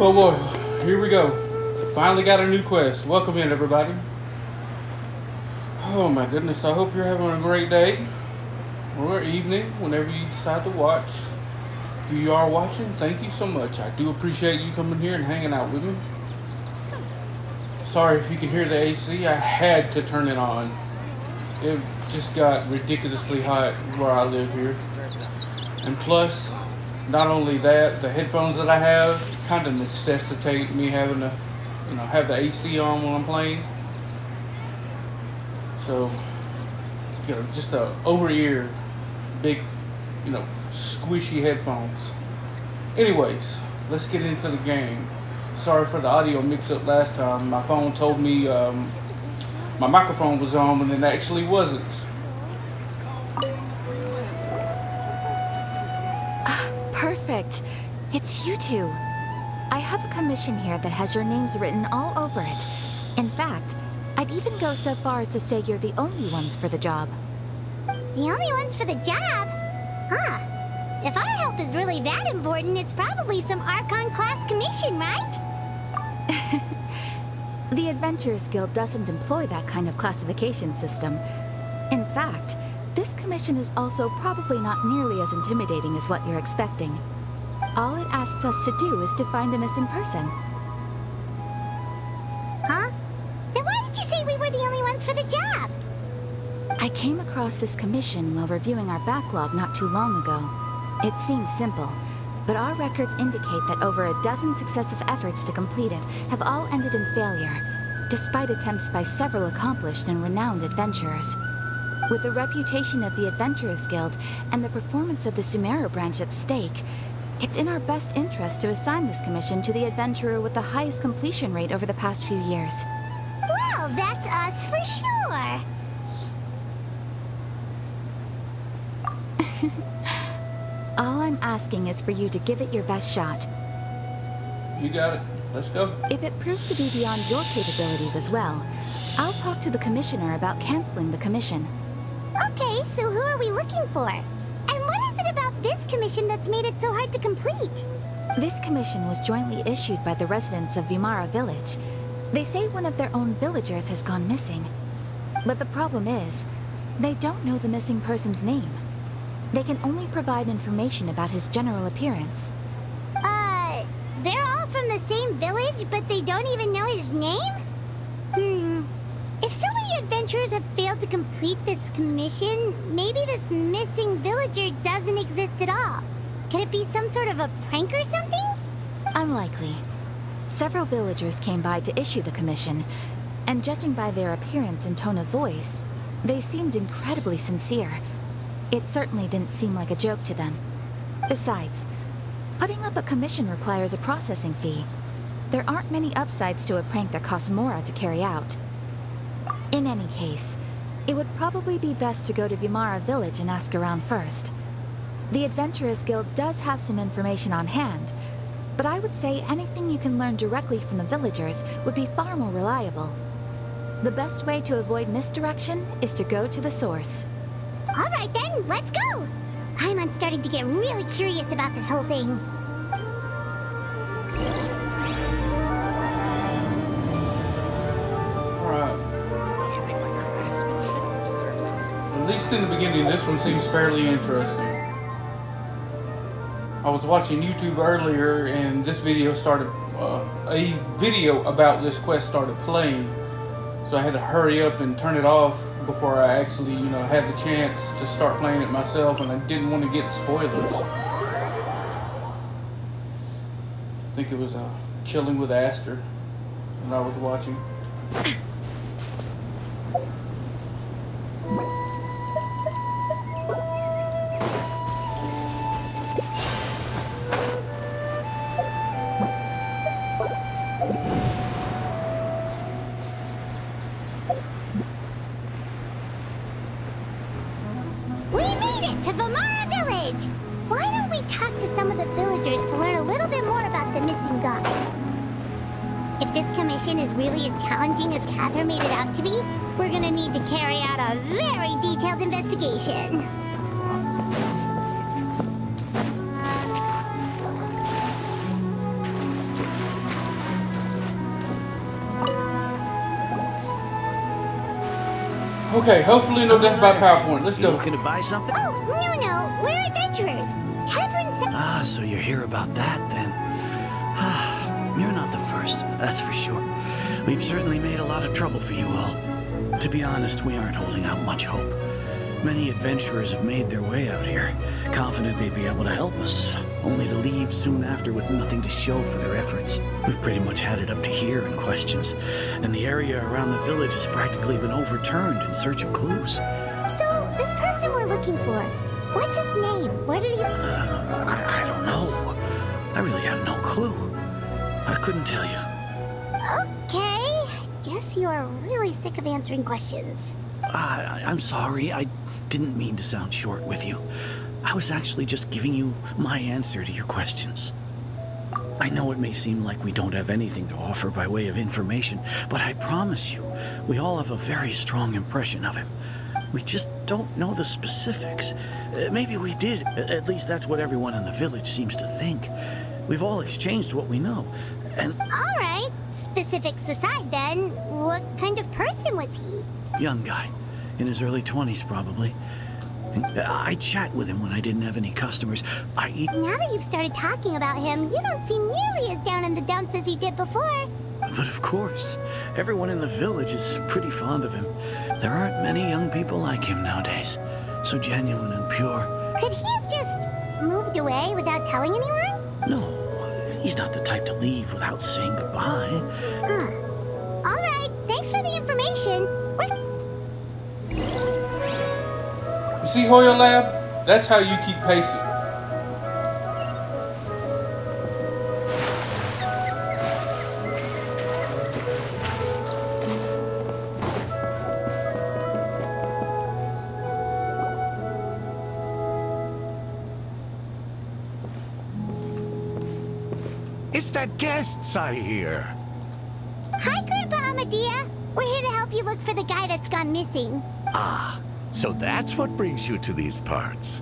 Oh boy, here we go. Finally got a new quest. Welcome in, everybody. Oh my goodness, I hope you're having a great day or evening whenever you decide to watch. If you are watching, thank you so much. I do appreciate you coming here and hanging out with me. Sorry if you can hear the AC, I had to turn it on. It just got ridiculously hot where I live here. And plus, not only that, the headphones that I have kind of necessitate me having to, have the AC on when I'm playing. So, just the over-ear, big, squishy headphones. Anyways, let's get into the game. Sorry for the audio mix-up last time. My phone told me my microphone was on when it actually wasn't. Perfect. It's you two. I have a commission here that has your names written all over it. In fact, I'd even go so far as to say you're the only ones for the job. The only ones for the job? Huh. If our help is really that important, it's probably some Archon class commission, right? The Adventurers Guild doesn't employ that kind of classification system. In fact, this commission is also probably not nearly as intimidating as what you're expecting. All it asks us to do is to find a missing person. Huh? Then why did you say we were the only ones for the job? I came across this commission while reviewing our backlog not too long ago. It seems simple, but our records indicate that over a dozen successive efforts to complete it have all ended in failure, despite attempts by several accomplished and renowned adventurers. With the reputation of the Adventurers Guild and the performance of the Sumeru branch at stake, it's in our best interest to assign this commission to the adventurer with the highest completion rate over the past few years. Well, that's us for sure. All I'm asking is for you to give it your best shot. You got it. Let's go. If it proves to be beyond your capabilities as well, I'll talk to the commissioner about canceling the commission. Okay, so who are we looking for? And what is it about this commission that's made it so hard to complete? This commission was jointly issued by the residents of Vimara Village. They say one of their own villagers has gone missing. But the problem is, they don't know the missing person's name. They can only provide information about his general appearance. They're all from the same village, but they don't even know his name? If so many adventurers have failed to complete this commission, maybe this missing villager doesn't exist at all. Could it be some sort of a prank or something? Unlikely. Several villagers came by to issue the commission, and judging by their appearance and tone of voice, they seemed incredibly sincere. It certainly didn't seem like a joke to them. Besides, putting up a commission requires a processing fee. There aren't many upsides to a prank that costs more to carry out. In any case, it would probably be best to go to Vimara Village and ask around first. The Adventurers Guild does have some information on hand, but I would say anything you can learn directly from the villagers would be far more reliable. The best way to avoid misdirection is to go to the source. All right then, let's go! I'm starting to get really curious about this whole thing. Alright. At least in the beginning, this one seems fairly interesting. I was watching YouTube earlier and this video started, a video about this quest started playing. So I had to hurry up and turn it off before I actually, had the chance to start playing it myself, and I didn't want to get spoilers. I think it was Chilling with Aster when I was watching. To Vimara Village! Why don't we talk to some of the villagers to learn a little bit more about the missing god? If this commission is really as challenging as Catherine made it out to be, we're gonna need to carry out a very detailed investigation. Okay, hopefully no death by PowerPoint. Let's You go. looking to buy something? Oh, no. We're adventurers. Catherine said... Ah, so you're here about that then. Ah, you're not the first, that's for sure. We've certainly made a lot of trouble for you all. To be honest, we aren't holding out much hope. Many adventurers have made their way out here, confident they'd be able to help us, only to leave soon after with nothing to show for their efforts. We've pretty much had it up to here in questions, and the area around the village has practically been overturned in search of clues. So, this person we're looking for, what's his name? Where did he... I don't know. I really have no clue. I couldn't tell you. Okay. Guess you are really sick of answering questions. I'm sorry. I didn't mean to sound short with you. I was actually just giving you my answer to your questions. I know it may seem like we don't have anything to offer by way of information, but I promise you, we all have a very strong impression of him. We just don't know the specifics. Maybe we did. At least that's what everyone in the village seems to think. We've all exchanged what we know, and... All right. Specifics aside, then, what kind of person was he? Young guy. In his early 20s, probably. I chat with him when I didn't have any customers. Now that you've started talking about him, you don't seem nearly as down in the dumps as you did before. But of course, everyone in the village is pretty fond of him. There aren't many young people like him nowadays. So genuine and pure. Could he have just moved away without telling anyone? No, he's not the type to leave without saying goodbye. All right, thanks for the information. You see Hoya Lab? That's how you keep pacing. It's that guests I hear. Hi, Grandpa Amadea. We're here to help you look for the guy that's gone missing. Ah, so that's what brings you to these parts.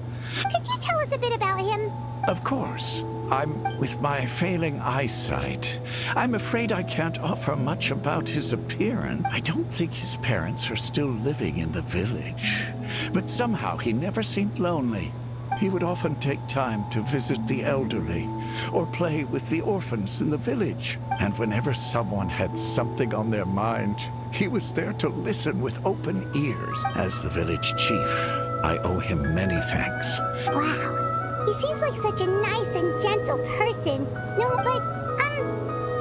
Could you tell us a bit about him? Of course. With my failing eyesight, I'm afraid I can't offer much about his appearance. I don't think his parents are still living in the village. But somehow he never seemed lonely. He would often take time to visit the elderly or play with the orphans in the village. And whenever someone had something on their mind, he was there to listen with open ears. As the village chief, I owe him many thanks. Wow. He seems like such a nice and gentle person. No, but,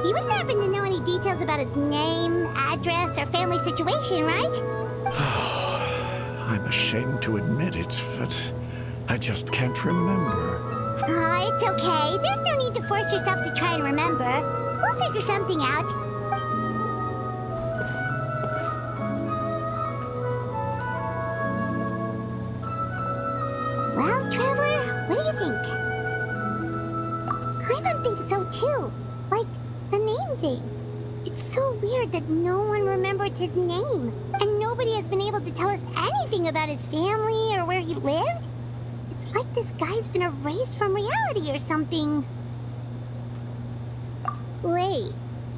you wouldn't happen to know any details about his name, address, or family situation, right? I'm ashamed to admit it, but I just can't remember. It's okay. There's no need to force yourself to try and remember. We'll figure something out. Well, Traveler, what do you think? I don't think so, too. Like, the name thing. It's so weird that no one remembers his name, and nobody has been able to tell us anything about his family or where he lived. It's like this guy's been erased from reality or something. Wait,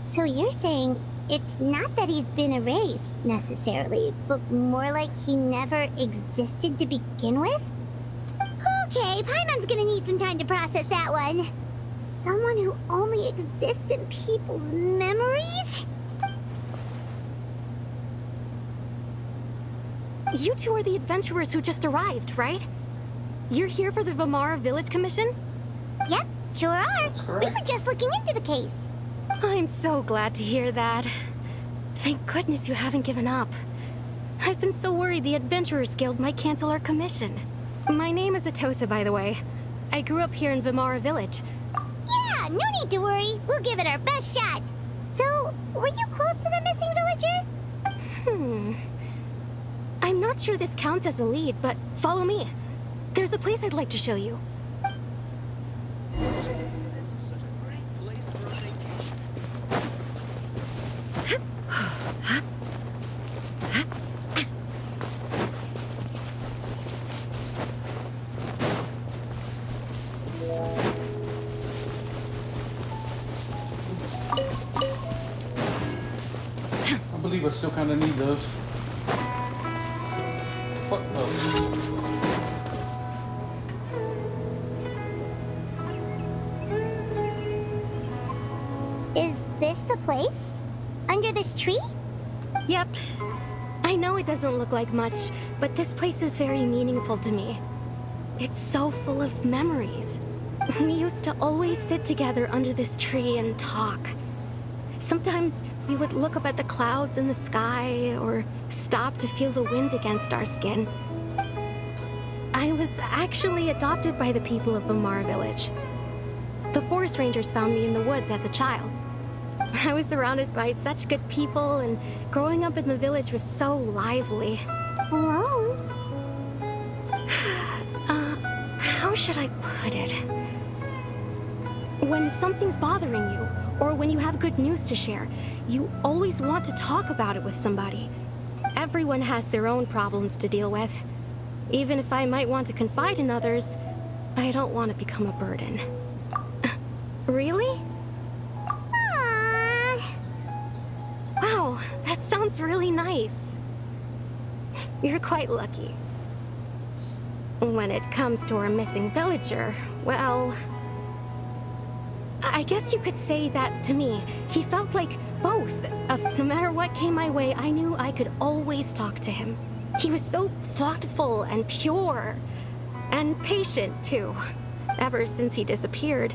so you're saying it's not that he's been erased, necessarily, but more like he never existed to begin with? Okay, Paimon's gonna need some time to process that one. Someone who only exists in people's memories? You two are the adventurers who just arrived, right? You're here for the Vamara Village Commission? Yep, sure are. That's correct. We were just looking into the case. I'm so glad to hear that. Thank goodness you haven't given up. I've been so worried the Adventurers Guild might cancel our commission. My name is Atosa, by the way. I grew up here in Vamara Village. Yeah, no need to worry. We'll give it our best shot. So, were you close to the missing villager? I'm not sure this counts as a lead, but follow me. There's a place I'd like to show you. I believe I still kind of need those. Is this the place? Under this tree? Yep. I know it doesn't look like much, but this place is very meaningful to me. It's so full of memories. We used to always sit together under this tree and talk. Sometimes we would look up at the clouds in the sky or stop to feel the wind against our skin. I was actually adopted by the people of Vamar village. The forest rangers found me in the woods as a child. I was surrounded by such good people, and growing up in the village was so lively. Alone? How should I put it? When something's bothering you, or when you have good news to share, you always want to talk about it with somebody. Everyone has their own problems to deal with. Even if I might want to confide in others, I don't want to become a burden. Really? Aww. Wow, that sounds really nice. You're quite lucky. When it comes to our missing villager, well, I guess you could say that to me. He felt like both. No matter what came my way, I knew I could always talk to him. He was so thoughtful and pure. And patient, too. Ever since he disappeared,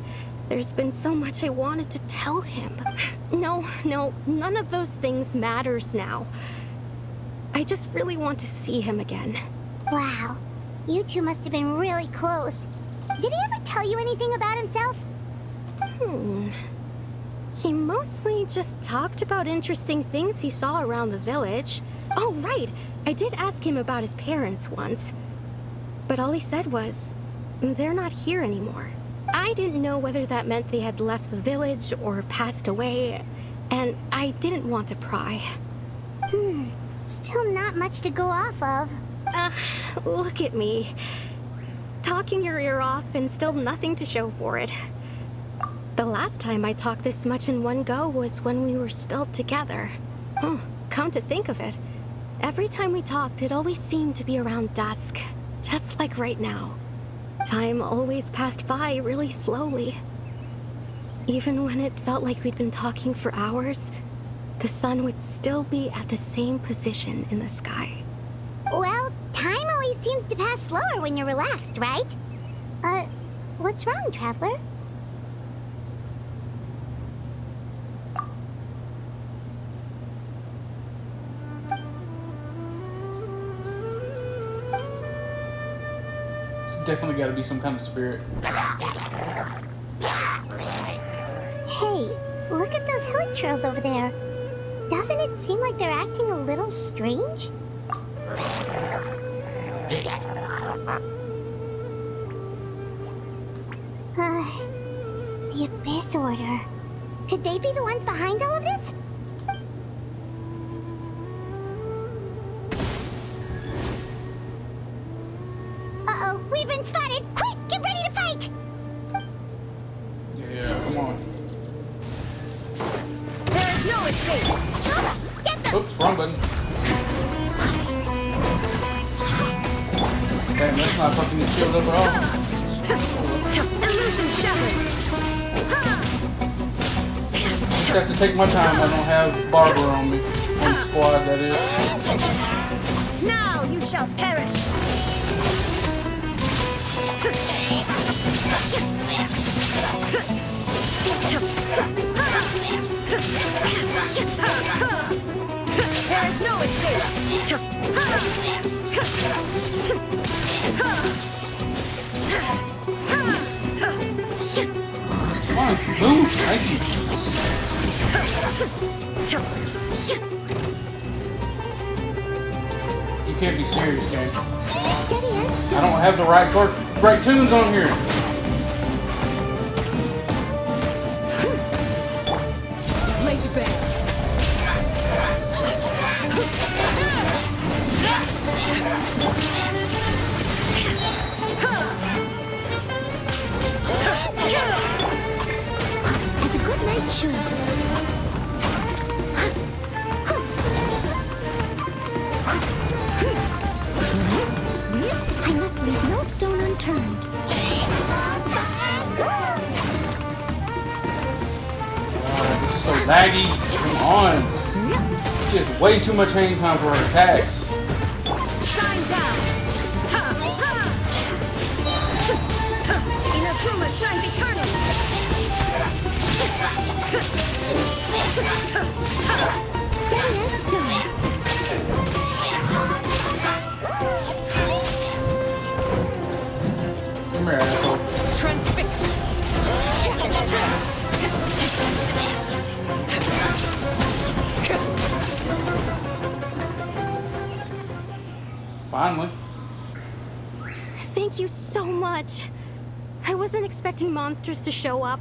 there's been so much I wanted to tell him. No, none of those things matters now. I just really want to see him again. Wow. You two must have been really close. Did he ever tell you anything about himself? He mostly just talked about interesting things he saw around the village. Oh, right. I did ask him about his parents once. But all he said was, they're not here anymore. I didn't know whether that meant they had left the village or passed away, and I didn't want to pry. Still not much to go off of. Look at me. Talking your ear off and still nothing to show for it. The last time I talked this much in one go was when we were still together. Come to think of it, every time we talked, it always seemed to be around dusk, just like right now. Time always passed by really slowly. Even when it felt like we'd been talking for hours, the sun would still be at the same position in the sky. Well, time always seems to pass slower when you're relaxed, right? What's wrong, Traveler? It's definitely got to be some kind of spirit. Hey, look at those hilichurls over there. Doesn't it seem like they're acting a little strange? The Abyss Order. Could they be the ones behind all of this? Uh-oh, we've been spotted! Quick, get ready to fight! Yeah, come on. There's no escape! Get them! Oops, wrong button. Damn, that's not fucking this shield up at all. Illusion shattered! Just have to take my time. I don't have Barber on me. On the squad, that is. Now you shall perish! There is no escape! Come on, move. Thank you. You can't be serious, gang. Steady as I steady. don't have the right tunes on here. Lay to bed. As a good night should. so laggy. Come on. She has way too much hang time for her attacks. Shine down. Ha, ha. Inazuma shines eternally. Steady as stone. Come here, asshole. Transfix. Finally. Thank you so much. I wasn't expecting monsters to show up.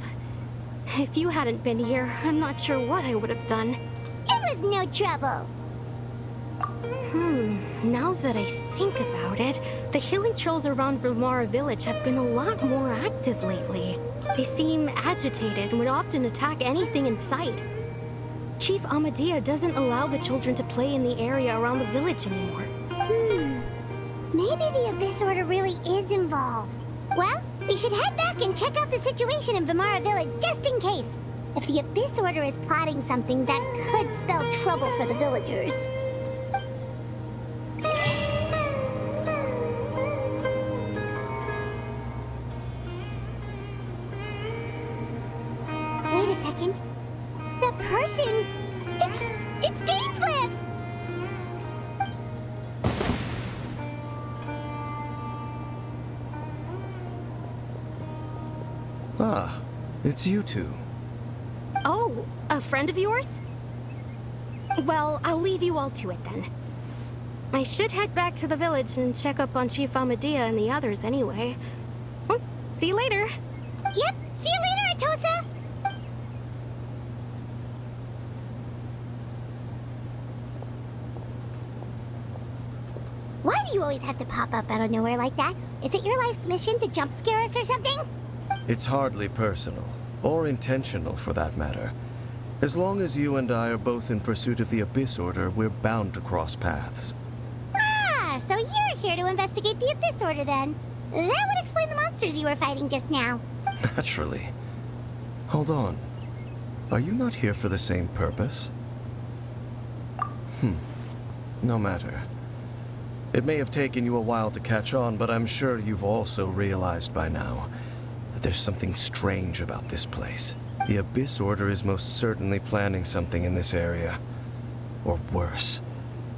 If you hadn't been here, I'm not sure what I would have done. It was no trouble. Now that I think about it, the hilly trolls around Vilmara village have been a lot more active lately. They seem agitated and would often attack anything in sight. Chief Amadea doesn't allow the children to play in the area around the village anymore. Maybe the Abyss Order really is involved. Well, we should head back and check out the situation in Vilmara village just in case. If the Abyss Order is plotting something that could spell trouble for the villagers. Wait a second. The person... It's Dainsleif! Ah, it's you two. Oh, a friend of yours? Well, I'll leave you all to it then. I should head back to the village and check up on Chief Amadea and the others anyway. Well, see you later. Yep, see you later, Atosa! Why do you always have to pop up out of nowhere like that? Is it your life's mission to jump scare us or something? It's hardly personal, or intentional for that matter. As long as you and I are both in pursuit of the Abyss Order, we're bound to cross paths. Ah, so you're here to investigate the Abyss Order then. That would explain the monsters you were fighting just now. Naturally. Hold on. Are you not here for the same purpose? No matter. It may have taken you a while to catch on, but I'm sure you've also realized by now that there's something strange about this place. The Abyss Order is most certainly planning something in this area. Or worse,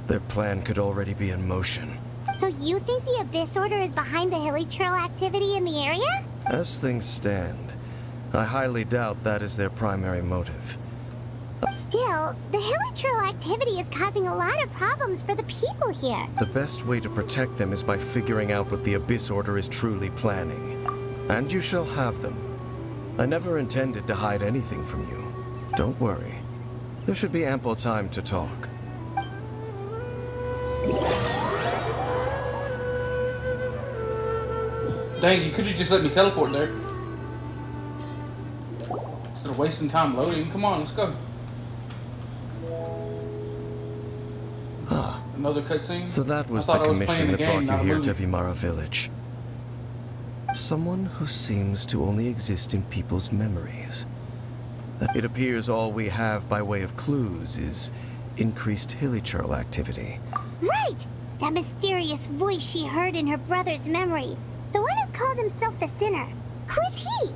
their plan could already be in motion. So you think the Abyss Order is behind the hilly trail activity in the area? As things stand, I highly doubt that is their primary motive. Still, the hilly trail activity is causing a lot of problems for the people here. The best way to protect them is by figuring out what the Abyss Order is truly planning. And you shall have them. I never intended to hide anything from you. Don't worry. There should be ample time to talk. Dang, you could have just let me teleport there. Instead of wasting time loading. Come on, let's go. Ah, Another cutscene? so that was I the thought I was commission playing that the game, brought not you a here to movie. Vilmara village. Someone who seems to only exist in people's memories. It appears all we have by way of clues is increased hilly trail activity. Right! That mysterious voice she heard in her brother's memory. The one who called himself a sinner. Who is he?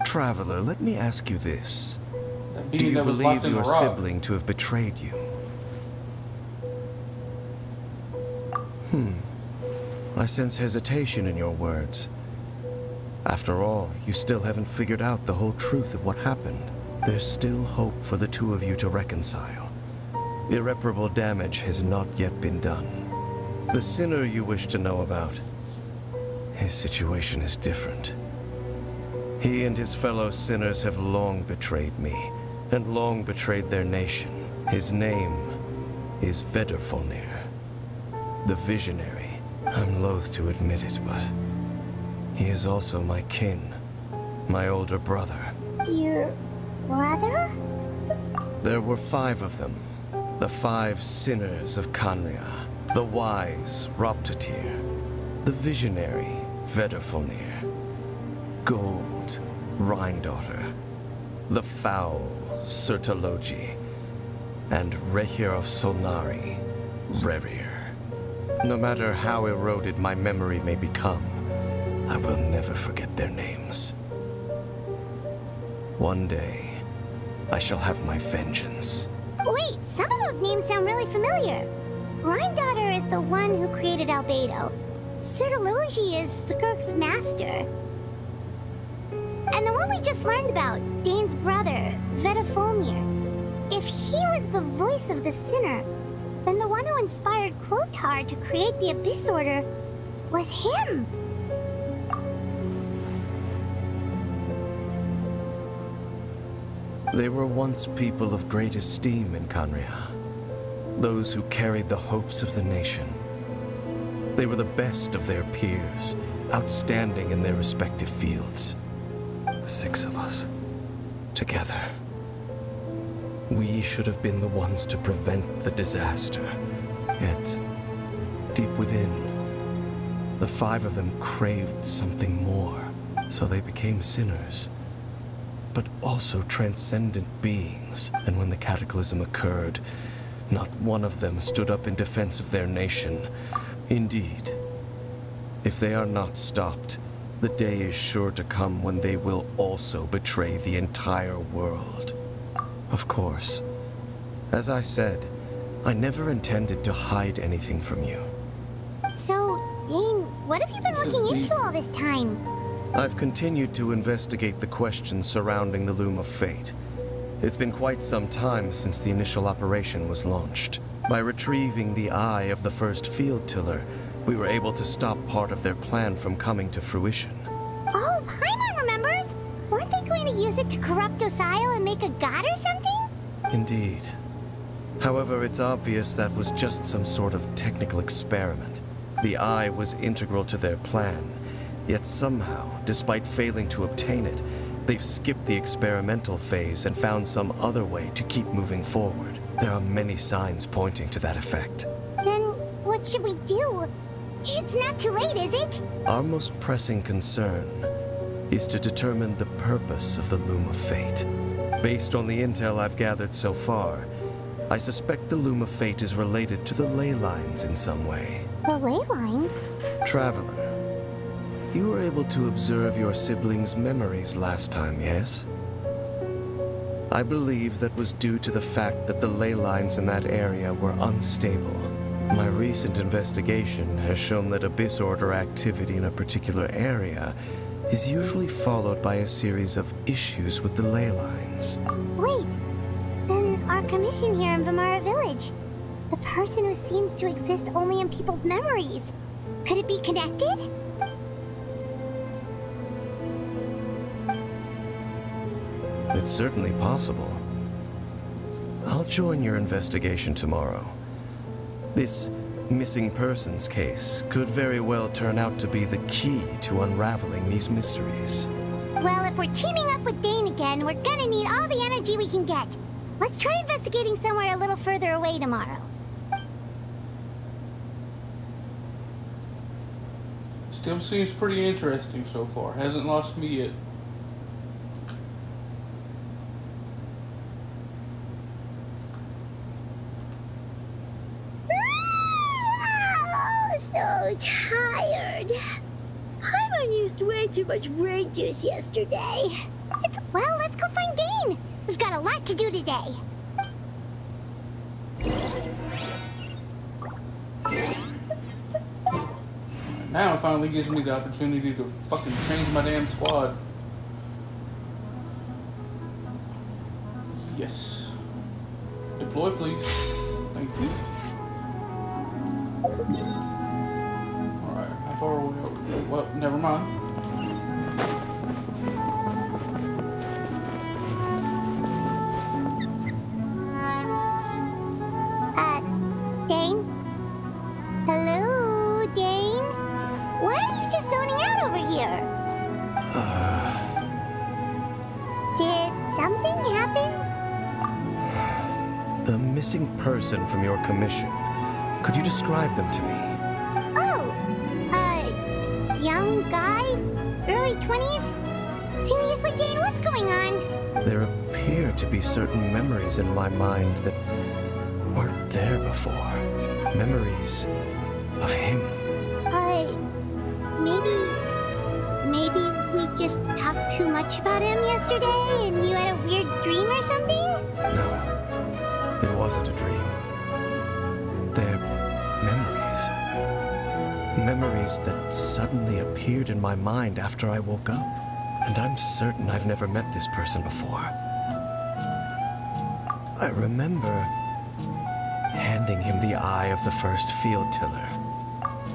Traveler, let me ask you this. That Do being you that was believe locked in the your rock. sibling to have betrayed you? I sense hesitation in your words. After all, you still haven't figured out the whole truth of what happened. There's still hope for the two of you to reconcile. Irreparable damage has not yet been done. The sinner you wish to know about, his situation is different. He and his fellow sinners have long betrayed me, and long betrayed their nation. His name is Vedrfolnir, the Visionary. I'm loath to admit it, but he is also my kin, my older brother. Your brother? There were 5 of them, the 5 sinners of Khanria, the wise Roptatir, the visionary Vedrfolnir, Gold, Rhindaughter, the foul Sertologi, and Rehir of Solnari, Rerir. No matter how eroded my memory may become, I will never forget their names. One day, I shall have my vengeance. Wait, some of those names sound really familiar. Rhindaughter is the one who created Albedo. Sertologi is Skirk's master. And the one we just learned about, Dane's brother, Vedafulnir. If he was the voice of the sinner, then the one who inspired Clothar to create the Abyss Order was him. They were once people of great esteem in Khaenri'ah. Those who carried the hopes of the nation. They were the best of their peers, outstanding in their respective fields. The 6 of us, together. We should have been the ones to prevent the disaster. Yet, deep within, the 5 of them craved something more, so they became sinners, but also transcendent beings. And when the cataclysm occurred, not one of them stood up in defense of their nation. Indeed, if they are not stopped, the day is sure to come when they will also betray the entire world. Of course, as I said, I never intended to hide anything from you. So, Dane, what have you been looking into all this time? I've continued to investigate the questions surrounding the Loom of Fate. It's been quite some time since the initial operation was launched. By retrieving the eye of the first field tiller, we were able to stop part of their plan from coming to fruition. Oh, Paimon remembers! Weren't they going to use it to corrupt Osial and make a god or something? Indeed. However, it's obvious that was just some sort of technical experiment. The eye was integral to their plan, yet somehow, despite failing to obtain it, they've skipped the experimental phase and found some other way to keep moving forward. There are many signs pointing to that effect. Then, what should we do? It's not too late, is it? Our most pressing concern is to determine the purpose of the Loom of Fate. Based on the intel I've gathered so far, I suspect the Loom of Fate is related to the ley lines in some way. The ley lines? Traveler, you were able to observe your siblings' memories last time, yes? I believe that was due to the fact that the ley lines in that area were unstable. My recent investigation has shown that Abyss Order activity in a particular area is usually followed by a series of issues with the ley lines. Wait, then our commission here in Vimara Village, the person who seems to exist only in people's memories, could it be connected? It's certainly possible. I'll join your investigation tomorrow. This missing persons case could very well turn out to be the key to unraveling these mysteries. Well, if we're teaming up with Dane again, we're gonna need all the energy we can get. Let's try investigating somewhere a little further away tomorrow. Still seems pretty interesting so far. Hasn't lost me yet. So tired. Paimon used way too much brain juice yesterday. Well, let's go find Dane. We've got a lot to do today. Now it finally gives me the opportunity to fucking change my damn squad. Yes. Deploy, please. Thank you. Alright, how far are we over? Well, never mind. Dane? Hello, Dane? Why are you just zoning out over here? Did something happen? The missing person from your commission. Could you describe them to me? Oh, young guy, early 20s, Seriously, Dane, what's going on? There appear to be certain memories in my mind that weren't there before. Memories of him. Maybe we just talked too much about him yesterday and you had a weird dream or something? No, it wasn't a dream. They're memories. Memories that suddenly appeared in my mind after I woke up. And I'm certain I've never met this person before. I remember handing him the eye of the first field tiller.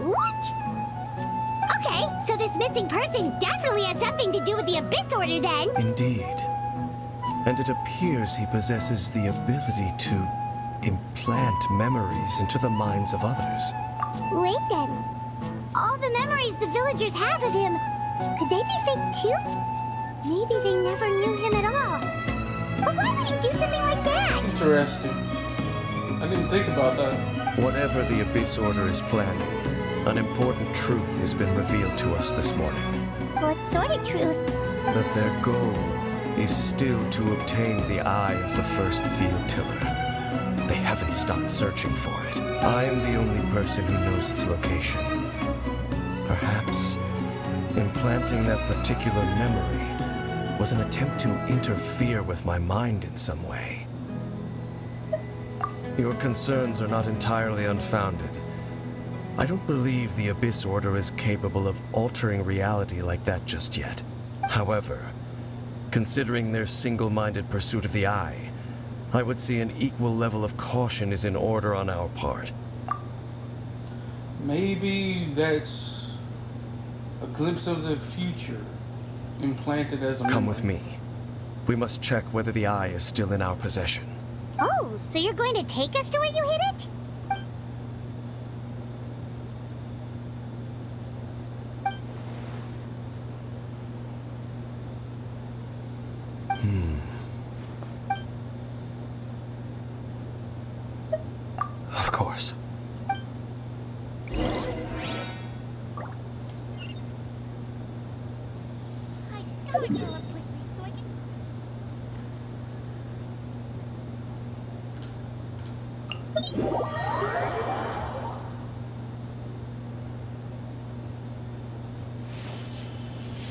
What? Okay, so this missing person definitely has something to do with the Abyss Order then. Indeed. And it appears he possesses the ability to implant memories into the minds of others. Wait then. All the memories the villagers have of him, could they be fake too? Maybe they never knew him at all. But why would he do something like that? Interesting. I didn't think about that. Whatever the Abyss Order is planning, an important truth has been revealed to us this morning. What sort of truth? That their goal is still to obtain the eye of the first field tiller. They haven't stopped searching for it. I am the only person who knows its location. Perhaps implanting that particular memory was an attempt to interfere with my mind in some way. Your concerns are not entirely unfounded. I don't believe the Abyss Order is capable of altering reality like that just yet. However, considering their single-minded pursuit of the eye, I would say an equal level of caution is in order on our part. Maybe that's a glimpse of the future implanted as a memory. Come with me. We must check whether the eye is still in our possession. Oh, so you're going to take us to where you hid it? Of course.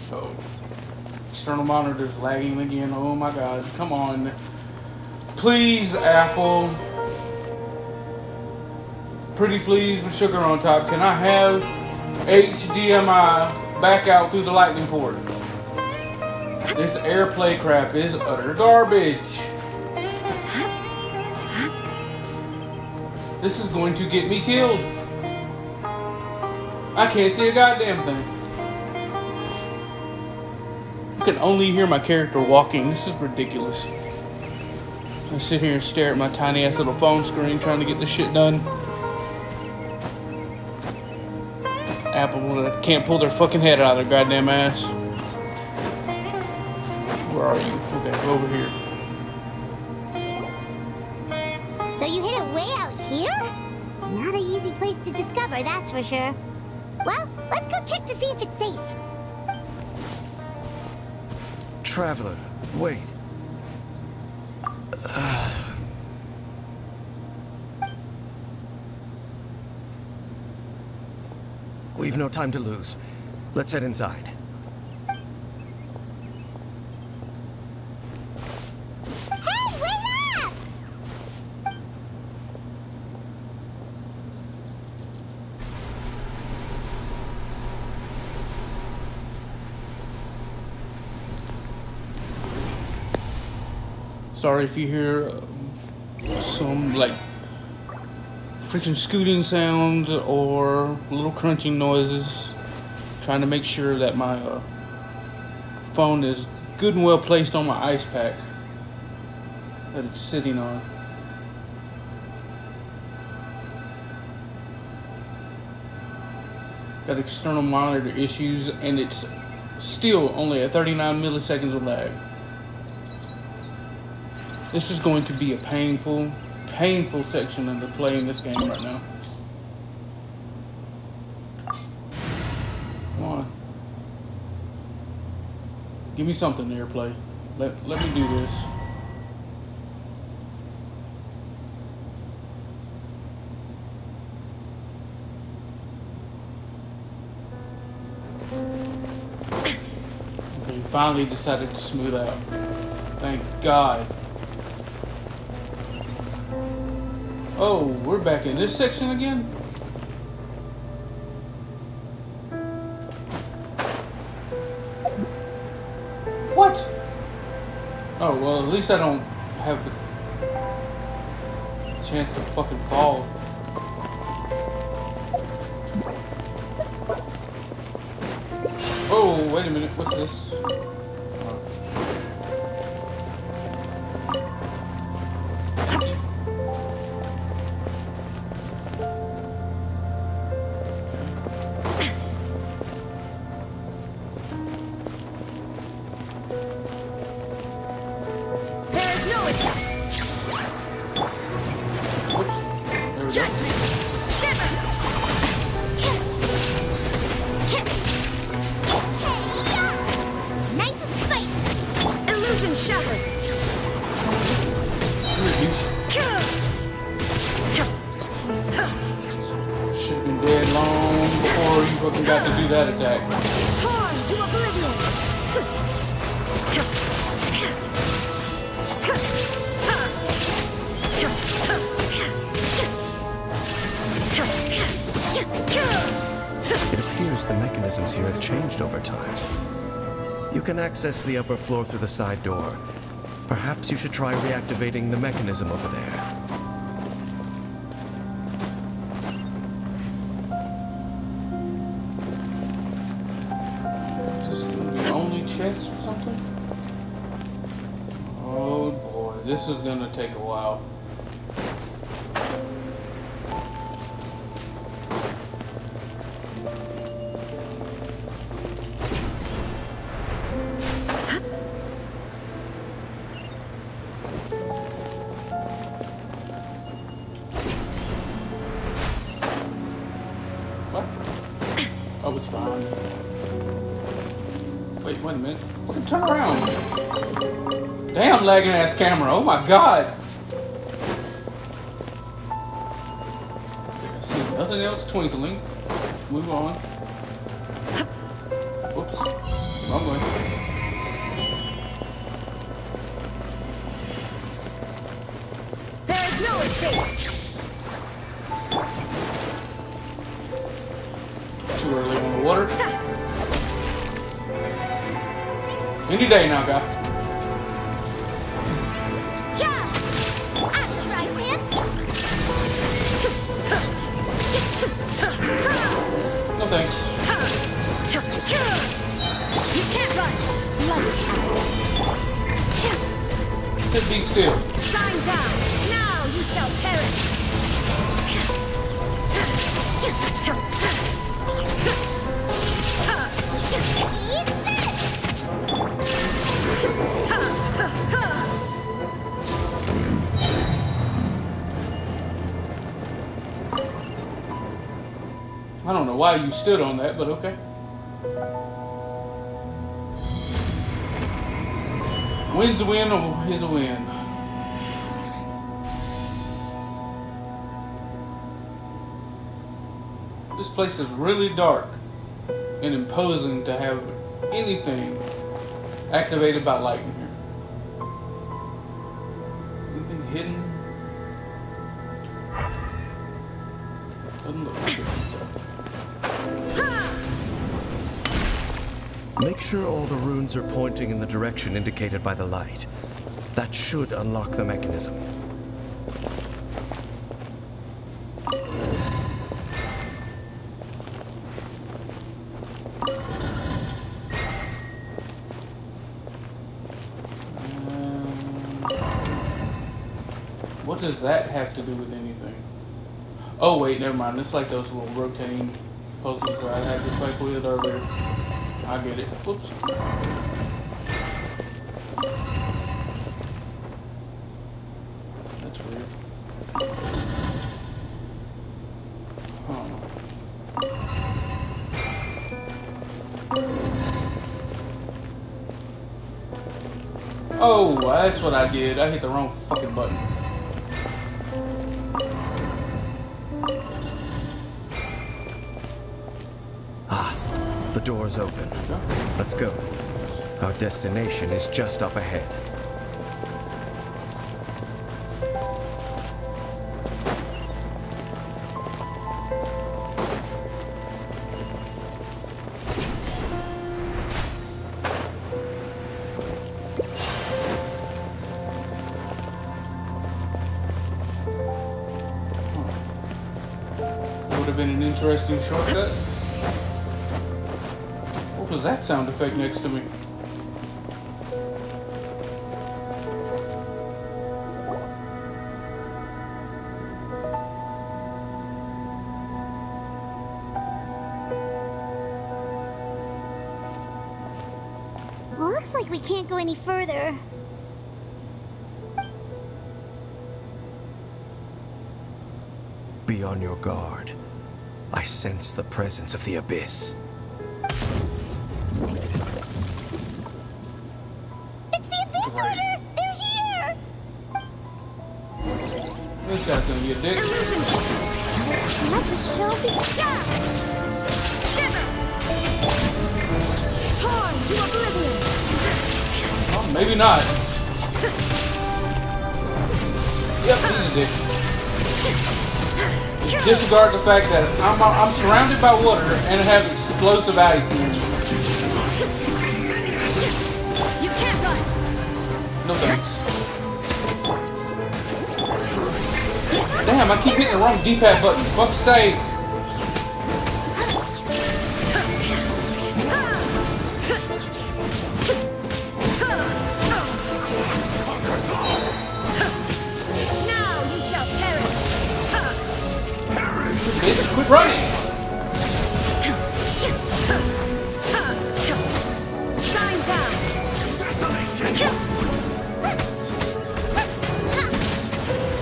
So, external monitor's lagging again. Oh my god. Come on. Please, Apple. Pretty please with sugar on top. Can I have HDMI back out through the lightning port? This AirPlay crap is utter garbage. This is going to get me killed. I can't see a goddamn thing. I can only hear my character walking. This is ridiculous. I sit here and stare at my tiny ass little phone screen trying to get this shit done. Apple can't pull their fucking head out of their goddamn ass. Where are you? Okay, over here. So you hid it way out here? Not an easy place to discover, that's for sure. Well, let's go check to see if it's safe. Traveler, wait. We've no time to lose. Let's head inside. Hey, wait up! Sorry if you hear some like freaking scooting sounds or little crunching noises. Trying to make sure that my phone is good and well placed on my ice pack that it's sitting on. Got external monitor issues and it's still only at 39 milliseconds of lag. This is going to be a painful section of the play in this game right now. Come on. Give me something to airplay. Let me do this. Okay, finally decided to smooth out. Thank God. Oh, we're back in this section again? What? Oh, well, at least I don't have a chance to fucking fall. Oh, wait a minute. What's this? Got to do that attack. Torn to oblivion. It appears the mechanisms here have changed over time. You can access the upper floor through the side door. Perhaps you should try reactivating the mechanism over there. Or something? Oh boy, this is gonna take a while. What? Oh, it's fine. Wait a minute. Fucking turn around. Damn lagging ass camera. Oh my god. I see nothing else twinkling. Let's move on. Whoops. Wrong way. There's no escape. Too early on the water. Any day now, guy. Yeah! That's right, man! No thanks. You can't run. Sit be still. Shine down. Now you shall perish. Eat this! I don't know why you stood on that, but okay. Win's a win or is a win. This place is really dark and imposing to have anything activated by lightning here. Anything hidden? Doesn't look like it. Make sure all the runes are pointing in the direction indicated by the light. That should unlock the mechanism. What does that have to do with anything? Oh wait, never mind. It's like those little rotating puzzles that I had to fight with earlier. I get it. Whoops. That's weird. Huh. Oh, that's what I did. I hit the wrong fucking button. Ah, the door's open. Let's go. Our destination is just up ahead. Would have been an interesting shortcut. What was that sound effect next to me? Looks like we can't go any further. Be on your guard. I sense the presence of the Abyss. It's the Abyss Order! They're here! This guy's gonna be a dick. Let the show begin! Torn to oblivion! Oh, maybe not. Yep, this is it. Disregard the fact that I'm surrounded by water and I have explosive ice in me. You can't run! No thanks. Damn, I keep hitting the wrong D-pad button. Fuck's sake. Now you shall perish! Bitch, quit running. Shine down!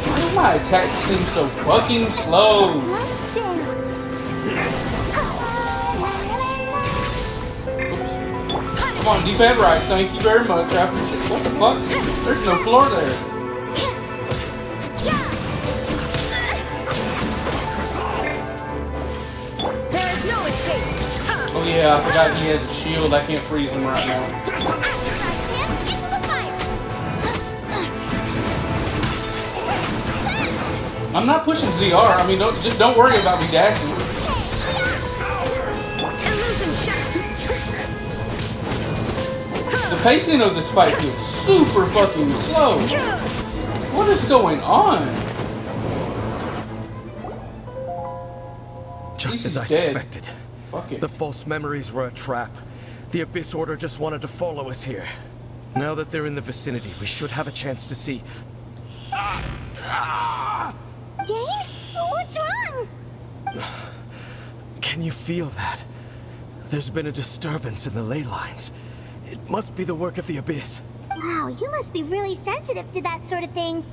Why do my attacks seem so fucking slow? Let's dance! Oops. Come on, D-pad right. Thank you very much. I appreciate it. What the fuck? There's no floor there. There is no escape! Oh yeah, I forgot he has a shield. I can't freeze him right now. Into the fire! I'm not pushing ZR. I mean, don't worry about me dashing. Illusion shattered! The pacing of this fight feels super fucking slow. What is going on? Just He's as I dead. suspected. Fuck it. The false memories were a trap. The Abyss Order just wanted to follow us here. Now that they're in the vicinity, we should have a chance to see. Dane? What's wrong? Can you feel that? There's been a disturbance in the ley lines. It must be the work of the Abyss. Wow, you must be really sensitive to that sort of thing.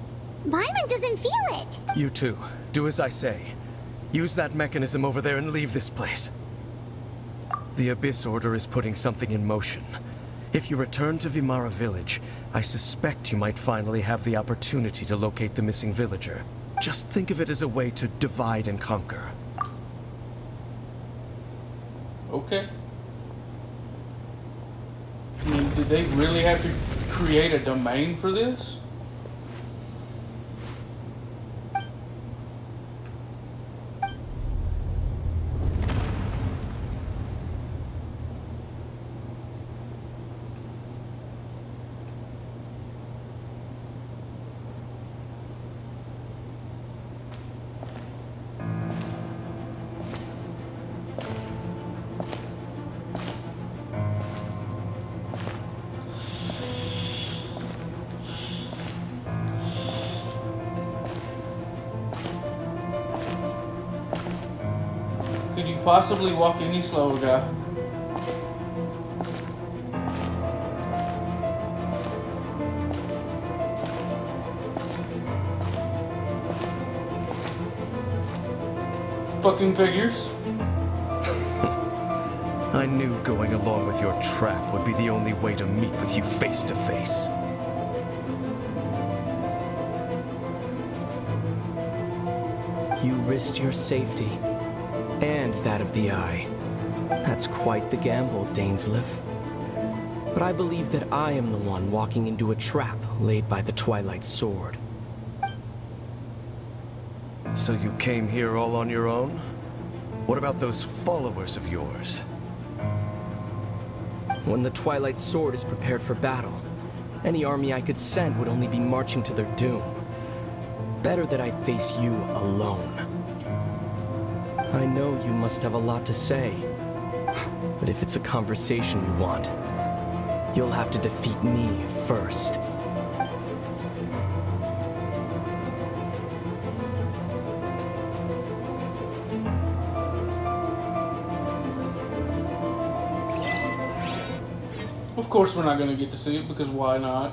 Byron doesn't feel it. You too. Do as I say. Use that mechanism over there and leave this place. The Abyss Order is putting something in motion. If you return to Vimara Village, I suspect you might finally have the opportunity to locate the missing villager. Just think of it as a way to divide and conquer. Okay. I mean, did they really have to create a domain for this? Could you possibly walk any slower, guy? Fucking figures. I knew going along with your trap would be the only way to meet with you face to face. You risked your safety, and that of the Eye. That's quite the gamble, Dainsleif. But I believe that I am the one walking into a trap laid by the Twilight Sword. So you came here all on your own? What about those followers of yours? When the Twilight Sword is prepared for battle, any army I could send would only be marching to their doom. Better that I face you alone. I know you must have a lot to say, but if it's a conversation you want, you'll have to defeat me first. Of course we're not going to get to see it, because why not?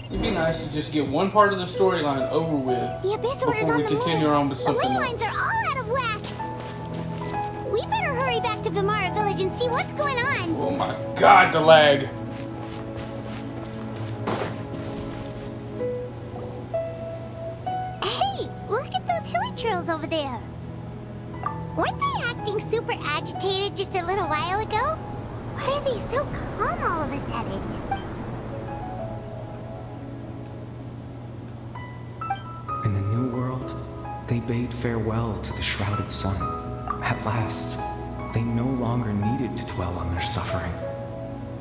It'd be nice to just get one part of the storyline over with The Abyss Order's before on we the continue move. on to The something ley else. lines are all out of whack. We better hurry back to Vimara Village and see what's going on. Oh my god, the lag! Hey, look at those hilly trails over there. Weren't they acting super agitated just a little while ago? Why are they so calm all of a sudden? In the New World, they bade farewell to the shrouded sun. At last, they no longer needed to dwell on their suffering,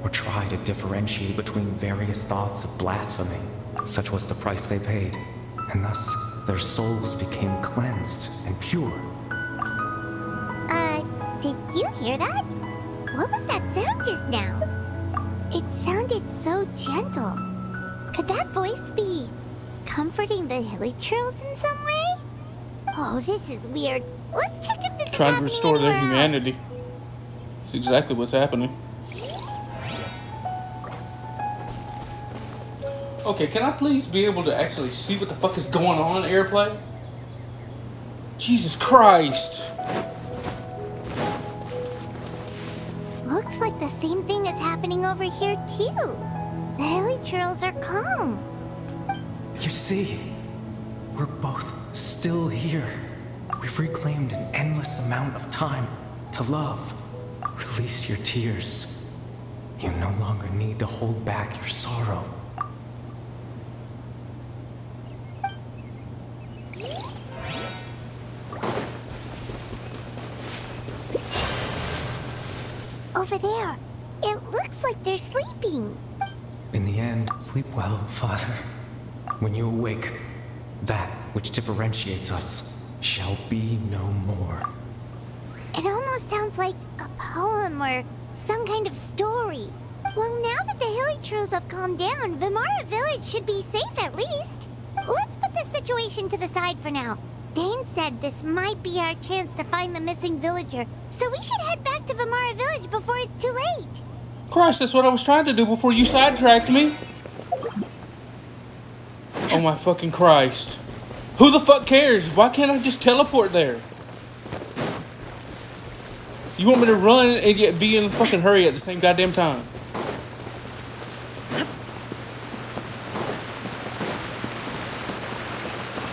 or try to differentiate between various thoughts of blasphemy. Such was the price they paid, and thus their souls became cleansed and pure. Did you hear that? What was that sound just now? It sounded so gentle. Could that voice be comforting the hilly trails in some way? Oh, this is weird. Let's check if this is Trying to happening restore their anywhere else. humanity. That's exactly what's happening. Okay, can I please be able to actually see what the fuck is going on, AirPlay? Jesus Christ! Looks like the same thing is happening over here too. The hilly trails are calm. You see, we're both still here. We've reclaimed an endless amount of time to love. Release your tears. You no longer need to hold back your sorrow. Over there. It looks like they're sleeping. In the end, sleep well, Father. When you awake, that which differentiates us shall be no more. It almost sounds like a poem or some kind of story. Well, now that the hilly trails have calmed down, Vimara Village should be safe at least. Let's put this situation to the side for now. Dane said this might be our chance to find the missing villager, so we should head back to Vimara Village before it's too late. Christ, that's what I was trying to do before you sidetracked me. Oh my fucking Christ. Who the fuck cares? Why can't I just teleport there? You want me to run and yet be in a fucking hurry at the same goddamn time?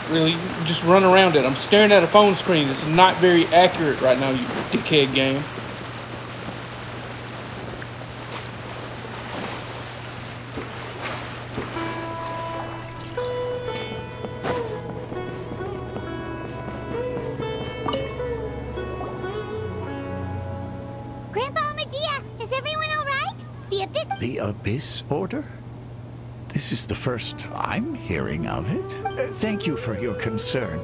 Really? Just run around it. I'm staring at a phone screen. It's not very accurate right now, you dickhead game. Grandpa Medea, is everyone all right? The Abyss... The Abyss Order? This is the first I'm hearing of it. Thank you for your concern.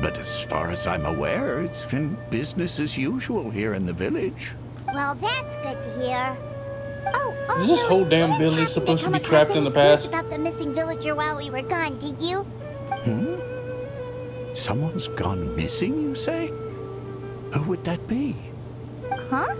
But as far as I'm aware, it's been business as usual here in the village. Well, that's good to hear. Oh, Is this also, whole damn you village didn't supposed to happen be come trapped across in the any clues past? about the missing villager while we were gone, did you? Hmm? Someone's gone missing, you say? Who would that be? Huh?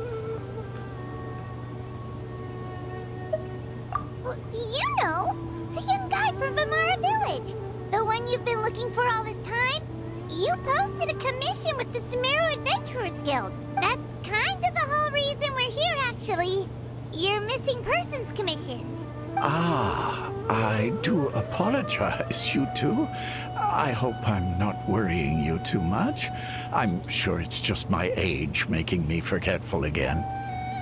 Well, you know, the young guy from Vimara Village. The one you've been looking for all this time. You posted a commission with the Sumeru Adventurers Guild. That's kind of the whole reason we're here, actually. Your missing persons commission. Ah, I do apologize, you two. I hope I'm not worrying you too much. I'm sure it's just my age making me forgetful again.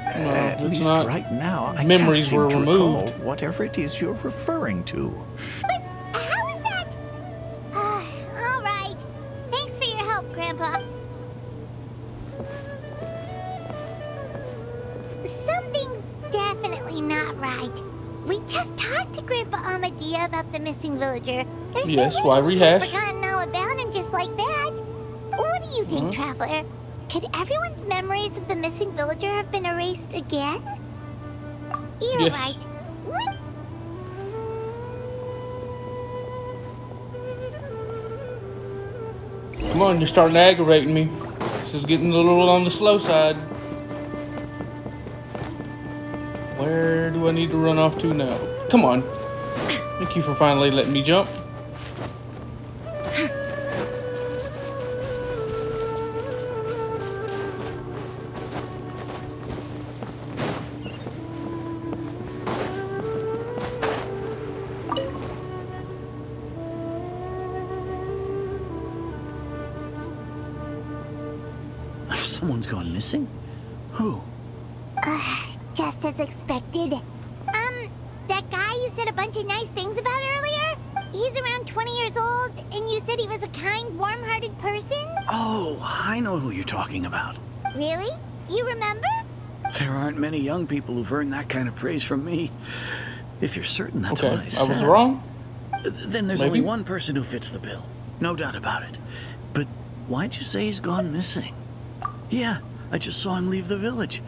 At it's least not. right now, I Memories can't were seem to recall removed. whatever it is you're referring to. But how is that? All right. Thanks for your help, Grandpa. Something's definitely not right. We just talked to Grandpa Amadea about the missing villager. There's Yes, no why way we could have rehash? forgotten all about him just like that. What do you think, Traveler? Could everyone's memories of the missing villager have been erased again? You're Yes. right. What? Come on, you're starting to aggravate me. This is getting a little on the slow side. Where do I need to run off to now? Come on. Thank you for finally letting me jump. Someone's gone missing? Who? Just as expected. That guy you said a bunch of nice things about earlier? He's around 20 years old, and you said he was a kind, warm-hearted person? Oh, I know who you're talking about. Really? You remember? There aren't many young people who've earned that kind of praise from me. If you're certain that's Okay, what I said. I was wrong. Then there's Maybe. only one person who fits the bill. No doubt about it. But why'd you say he's gone missing? Yeah, I just saw him leave the village.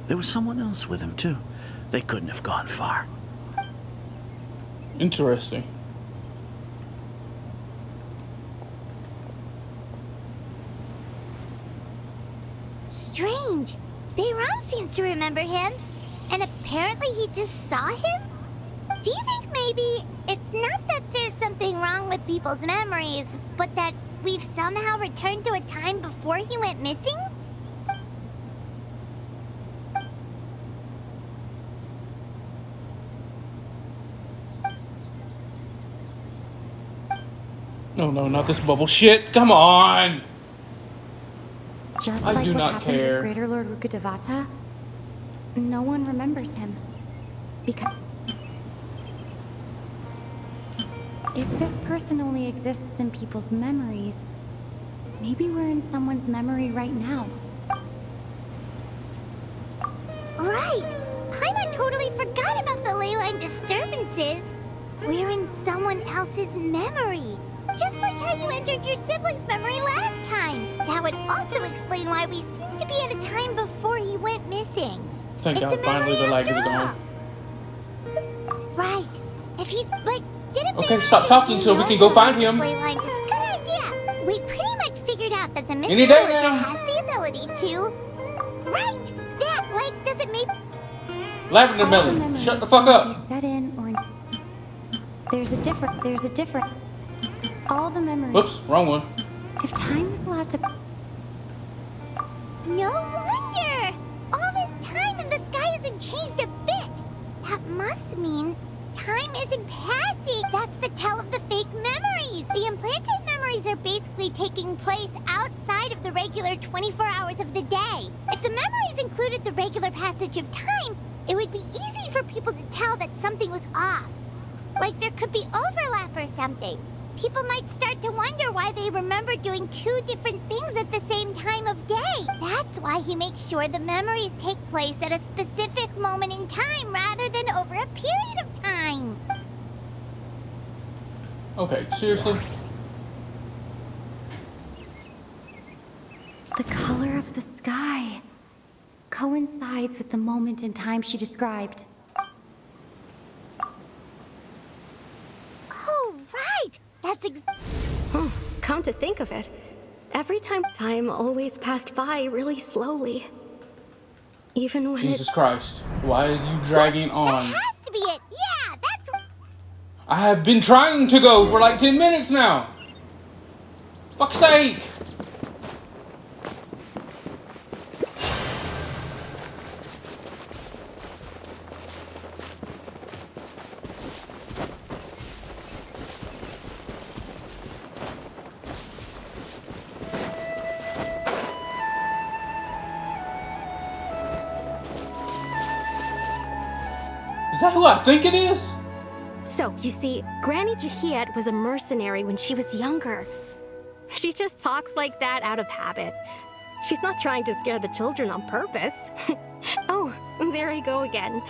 There was someone else with him, too. They couldn't have gone far. Interesting. Strange. Bayram seems to remember him, and apparently he just saw him? Do you think maybe it's not that there's something wrong with people's memories, but that we've somehow returned to a time before he went missing? No, no, not this bubble shit. Come on. Just I like do what not happened care. with Greater Lord Rukkhadevata, no one remembers him. Because if this person only exists in people's memories, maybe we're in someone's memory right now. Right! Paimon totally forgot about the ley line disturbances. We're in someone else's memory. Just like how you entered your sibling's memory last time. That would also explain why we seem to be at a time before he went missing. Thank It's God, a finally the memory lag is after gone. all. Right. If he's like, didn't Okay, Bayram stop just talking so we know can go that find this him. ley line is good idea. We pretty much figured out that the missing Any day villager now. has the ability to. Right. That like does it make. Lavender All the Melon, memories shut the fuck can up. be set in or there's a different all the memories. Whoops, wrong one. If time was allowed to No wonder! All this time and the sky hasn't changed a bit! That must mean time isn't passing! That's the tell of the fake memories! The implanted memories are basically taking place outside of the regular 24 hours of the day. If the memories included the regular passage of time, it would be easy for people to tell that something was off. Like there could be overlap or something. People might start to wonder why they remember doing two different things at the same time of day. That's why he makes sure the memories take place at a specific moment in time rather than over a period of time. Okay, seriously? the color of the sky coincides with the moment in time she described. Oh, right! That's Come to think of it, every time always passed by really slowly. Even when Jesus Christ. Why is you dragging on? That has to be it! Yeah, that's... I have been trying to go for like 10 minutes now! Fuck's sake! Is that who I think it is? So, you see, Granny Jahiet was a mercenary when she was younger. She just talks like that out of habit. She's not trying to scare the children on purpose. Oh, there I go again.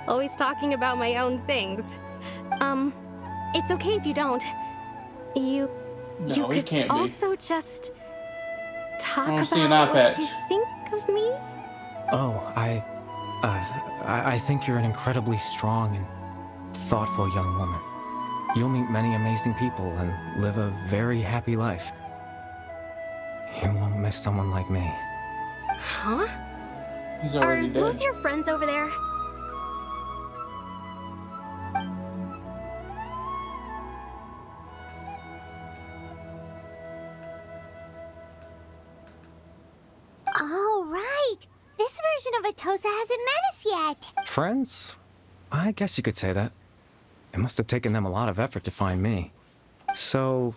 Always talking about my own things. It's okay if you don't. You could can't also just talk about see an eye what patch. you think of me. Oh, I think you're an incredibly strong and thoughtful young woman. You'll meet many amazing people and live a very happy life. You won't miss someone like me. Huh? He's Are already dead. those your friends over there? Oh, right. This version of Atosa hasn't met us yet. Friends? I guess you could say that. It must have taken them a lot of effort to find me. So,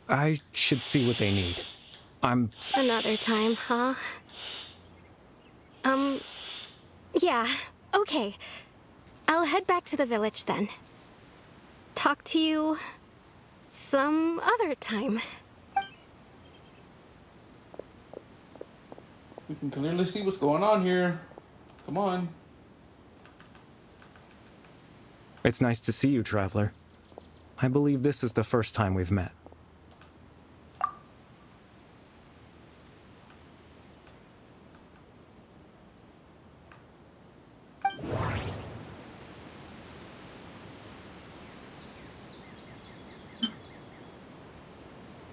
I should see what they need. Another time, huh? Yeah, okay. I'll head back to the village then. Talk to you some other time. We can clearly see what's going on here. Come on. It's nice to see you, Traveler. I believe this is the first time we've met.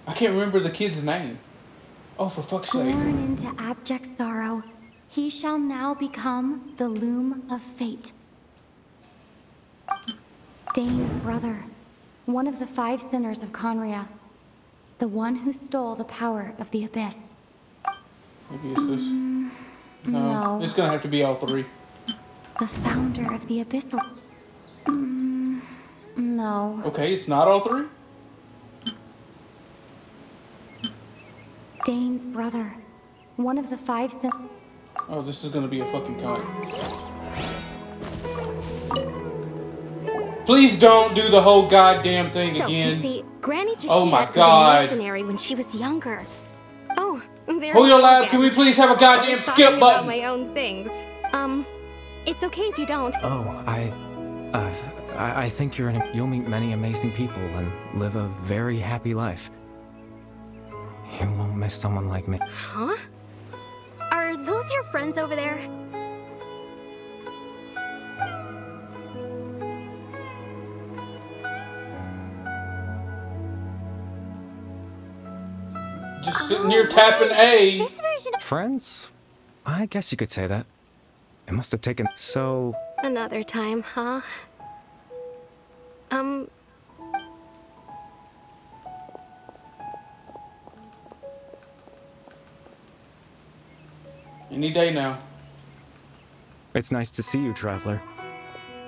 I can't remember the kid's name. Oh, for fuck's sake. Born into abject sorrow, he shall now become the loom of fate. Dane's brother, one of the 5 sinners of Conria, the one who stole the power of the Abyss. Maybe it's this. No. It's gonna have to be all 3. The founder of the Abyssal... no. Okay, it's not all 3? Dane's brother, one of the 5 sinners... Oh, this is gonna be a fucking cunt. Please don't do the whole goddamn thing So, again. you see, Granny Jahiet Oh my was God. a mercenary when she was younger. Oh, there Hold I your go lab, again. can we please have a goddamn Always skip talking about button? my own things. It's okay if you don't. Oh, I think you'll meet many amazing people and live a very happy life. You won't miss someone like me. Huh? Are those your friends over there? Just sitting here tapping A. This version of Friends? I guess you could say that. It must have taken... So... Another time, huh? Any day now. It's nice to see you, Traveler.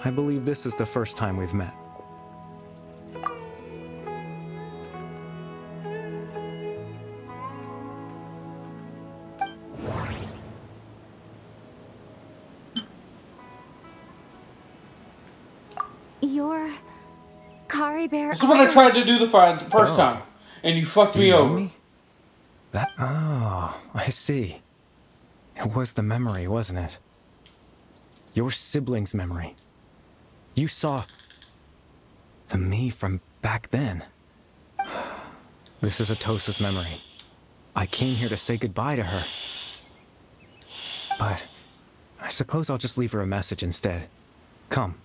I believe this is the first time we've met. You're... Kari Bear... This is what I tried to do the first time. And you fucked me You know over. me? That... Oh, I see. It was the memory, wasn't it? Your sibling's memory. You saw... the me from back then. This is Atosa's memory. I came here to say goodbye to her. But... I suppose I'll just leave her a message instead. Come,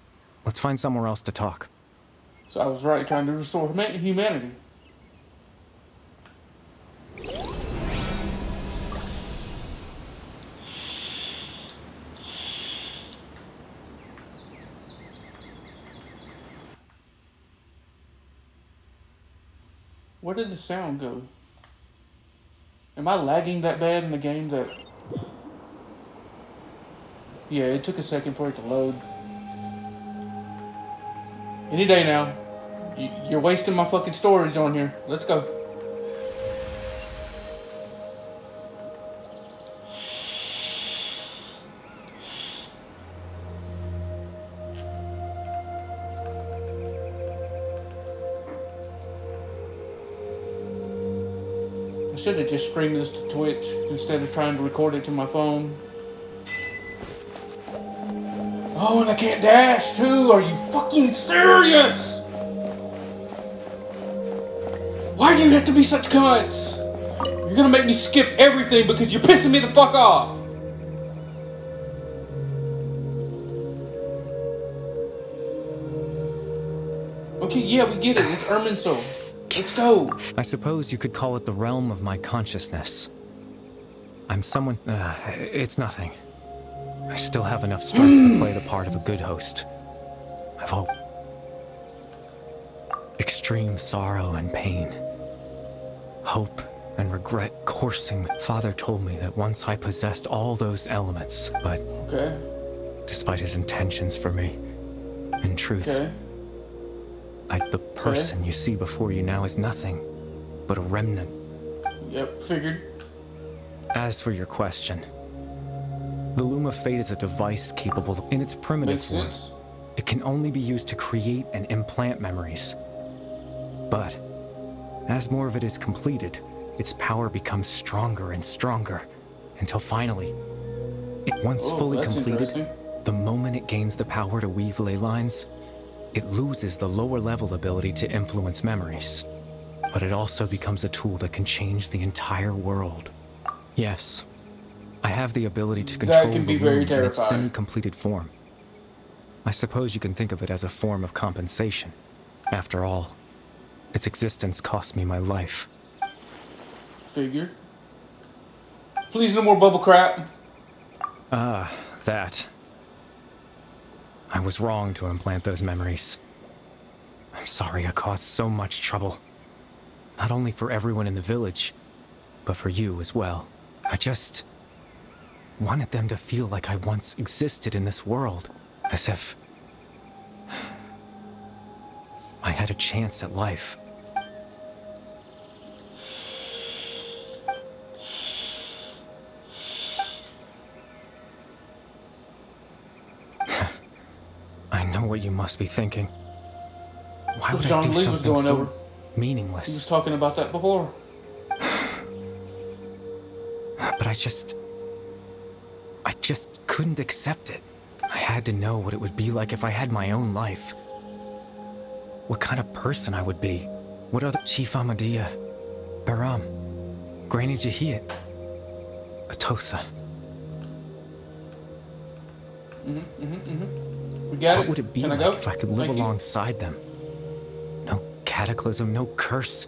let's find somewhere else to talk. So I was right, trying to restore humanity. Where did the sound go? Am I lagging that bad in the game that... Yeah, it took a second for it to load. Any day now. You're wasting my fucking storage on here. Let's go. should have just streamed this to Twitch instead of trying to record it to my phone. Oh, and I can't dash too? Are you fucking serious? Why do you have to be such cunts? You're gonna make me skip everything because you're pissing me the fuck off. Okay, yeah, we get it. It's Irminsul. Let's go. I suppose you could call it the realm of my consciousness. I'm someone... it's nothing. I still have enough strength to play the part of a good host. I've hope. Extreme sorrow and pain. Hope and regret coursing. Father told me that once I possessed all those elements, but... Okay. Despite his intentions for me, in truth... Okay. The person you see before you now is nothing but a remnant. Yep, figured. As for your question, the Loom of Fate is a device capable of, in its primitive form, it can only be used to create and implant memories. But as more of it is completed, its power becomes stronger and stronger, until finally, once fully completed, the moment it gains the power to weave ley lines, it loses the lower level ability to influence memories. But it also becomes a tool that can change the entire world. Yes, I have the ability to control the Loom in its semi-completed form. I suppose you can think of it as a form of compensation. After all, its existence cost me my life. Figured. Please, no more bubble crap. That. I was wrong to implant those memories. I'm sorry I caused so much trouble. Not only for everyone in the village, but for you as well. I just wanted them to feel like I once existed in this world. As if I had a chance at life. I know what you must be thinking. Why would I do something so meaningless? He was talking about that before. But I just couldn't accept it. I had to know what it would be like if I had my own life. What kind of person I would be. What other Chief Amadia, Baram, Granny Jahiyat, Atosa. We got what would it be like if I could live alongside them? No cataclysm, no curse.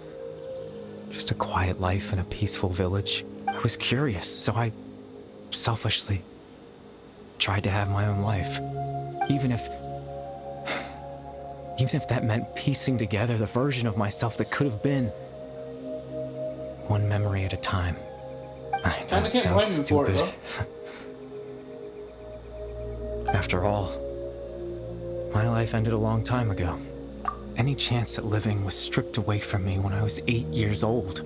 Just a quiet life in a peaceful village. I was curious, so I selfishly tried to have my own life. Even if that meant piecing together the version of myself that could have been. One memory at a time. I know it sounds stupid. After all, my life ended a long time ago. Any chance at living was stripped away from me when I was 8 years old.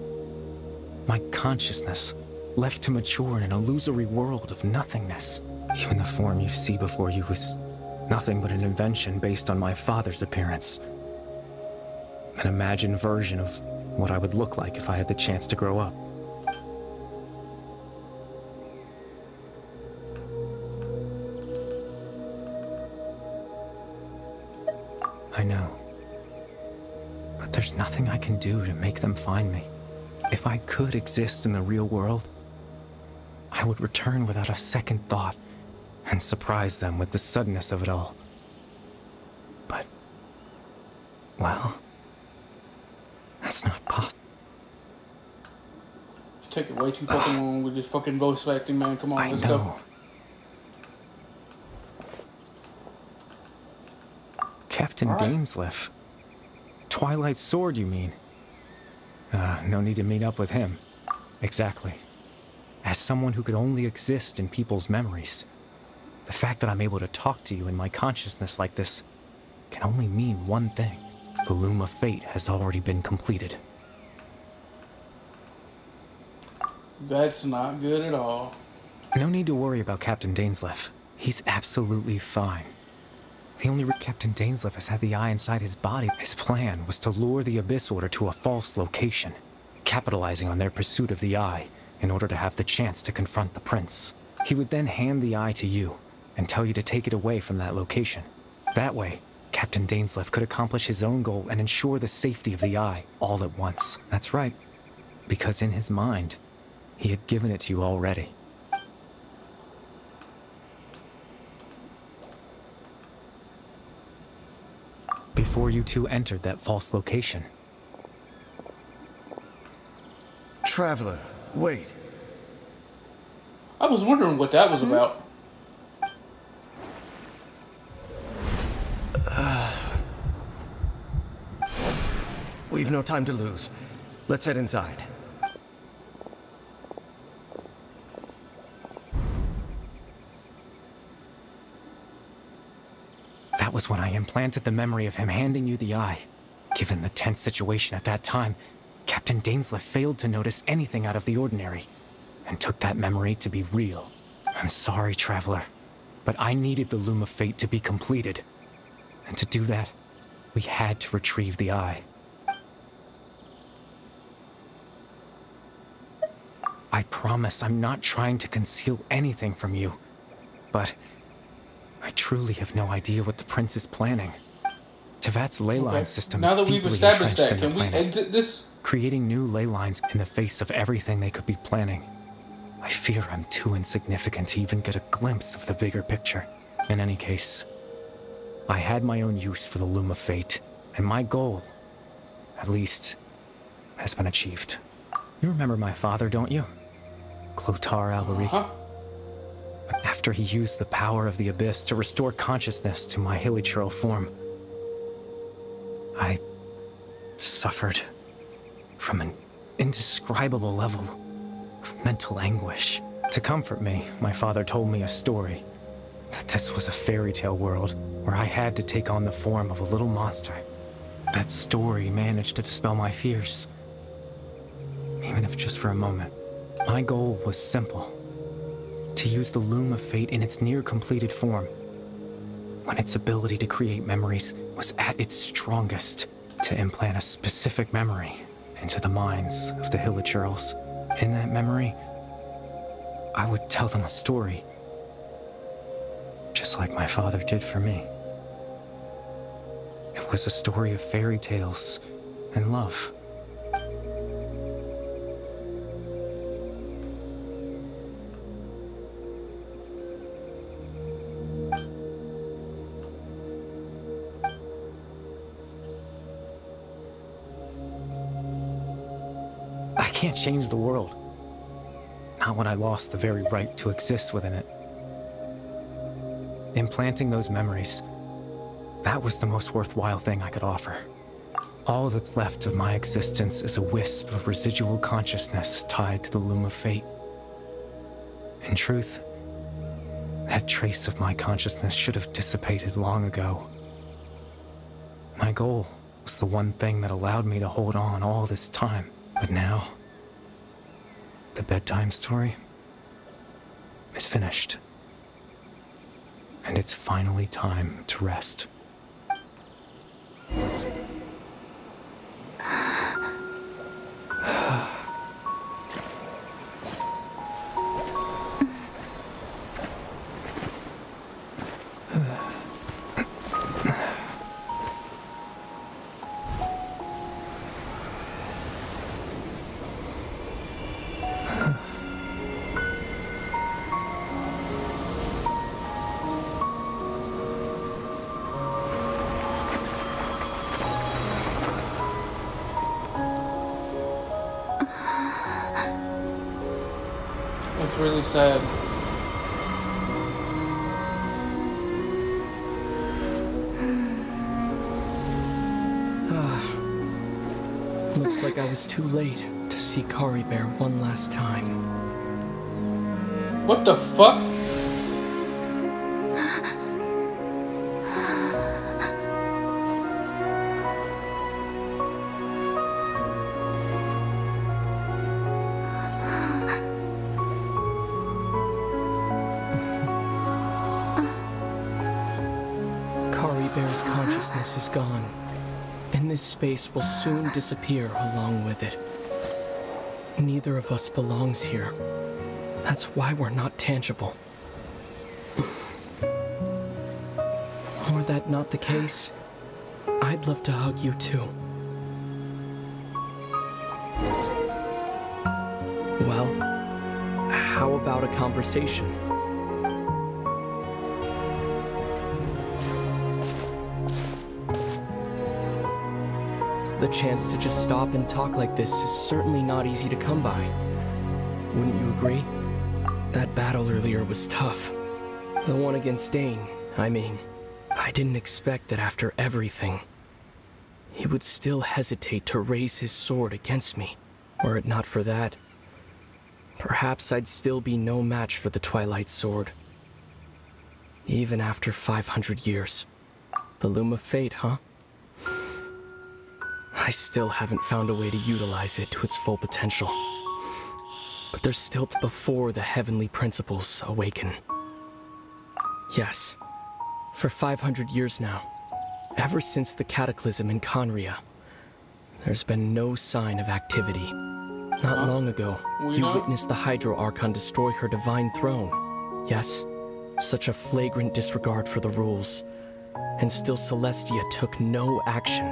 My consciousness left to mature in an illusory world of nothingness. Even the form you see before you was nothing but an invention based on my father's appearance. An imagined version of what I would look like if I had the chance to grow up. I know. But there's nothing I can do to make them find me. If I could exist in the real world, I would return without a second thought and surprise them with the suddenness of it all. But, well, that's not possible. It's taking way too fucking long with this fucking voice acting, man. Come on, let's go. Captain Dainsleif. Twilight's sword, you mean? No need to meet up with him. Exactly. As someone who could only exist in people's memories, the fact that I'm able to talk to you in my consciousness like this can only mean one thing. The Loom of Fate has already been completed. That's not good at all. No need to worry about Captain Dainsleif. He's absolutely fine. The only reason Captain Dainsleif has had the eye inside his body. His plan was to lure the Abyss Order to a false location, capitalizing on their pursuit of the Eye in order to have the chance to confront the prince. He would then hand the Eye to you and tell you to take it away from that location. That way, Captain Dainsleif could accomplish his own goal and ensure the safety of the Eye all at once. That's right, because in his mind, he had given it to you already. Before you two entered that false location. Traveler, wait. I was wondering what that was about. We've no time to lose. Let's head inside. That was when I implanted the memory of him handing you the Eye. Given the tense situation at that time, Captain Dainsleif failed to notice anything out of the ordinary, and took that memory to be real. I'm sorry, Traveler, but I needed the Loom of Fate to be completed. And to do that, we had to retrieve the Eye. I promise I'm not trying to conceal anything from you, but I truly have no idea what the Prince is planning. Tevat's ley line system is deeply entrenched in the planet. Exit this? Creating new ley lines in the face of everything they could be planning. I fear I'm too insignificant to even get a glimpse of the bigger picture. In any case, I had my own use for the Loom of Fate, and my goal, at least, has been achieved. You remember my father, don't you? Clotar Alaric. After he used the power of the Abyss to restore consciousness to my hilichurl form, I suffered from an indescribable level of mental anguish. To comfort me, my father told me a story. That this was a fairy tale world where I had to take on the form of a little monster. That story managed to dispel my fears. Even if just for a moment. My goal was simple. To use the Loom of Fate in its near-completed form. When its ability to create memories was at its strongest. To implant a specific memory into the minds of the hilichurls. In that memory, I would tell them a story. Just like my father did for me. It was a story of fairy tales and love. I can't change the world. Not when I lost the very right to exist within it. Implanting those memories, that was the most worthwhile thing I could offer. All that's left of my existence is a wisp of residual consciousness tied to the Loom of Fate. In truth, that trace of my consciousness should have dissipated long ago. My goal was the one thing that allowed me to hold on all this time. But now, the bedtime story is finished. And it's finally time to rest. It's really sad. Looks like I was too late to see Kari Bear one last time. What the fuck? Kari Bear's consciousness is gone, and this space will soon disappear along with it. Neither of us belongs here. That's why we're not tangible. Were that not the case, I'd love to hug you too. Well, how about a conversation? The chance to just stop and talk like this is certainly not easy to come by. Wouldn't you agree? That battle earlier was tough. The one against Dane, I mean. I didn't expect that after everything, he would still hesitate to raise his sword against me. Were it not for that, perhaps I'd still be no match for the Twilight Sword. Even after 500 years. The Loom of Fate, huh? I still haven't found a way to utilize it to its full potential. But there's still before the heavenly principles awaken. Yes, for 500 years now, ever since the cataclysm in Conria, there's been no sign of activity. Not long ago, you witnessed the Hydro Archon destroy her divine throne. Yes, such a flagrant disregard for the rules, and still Celestia took no action.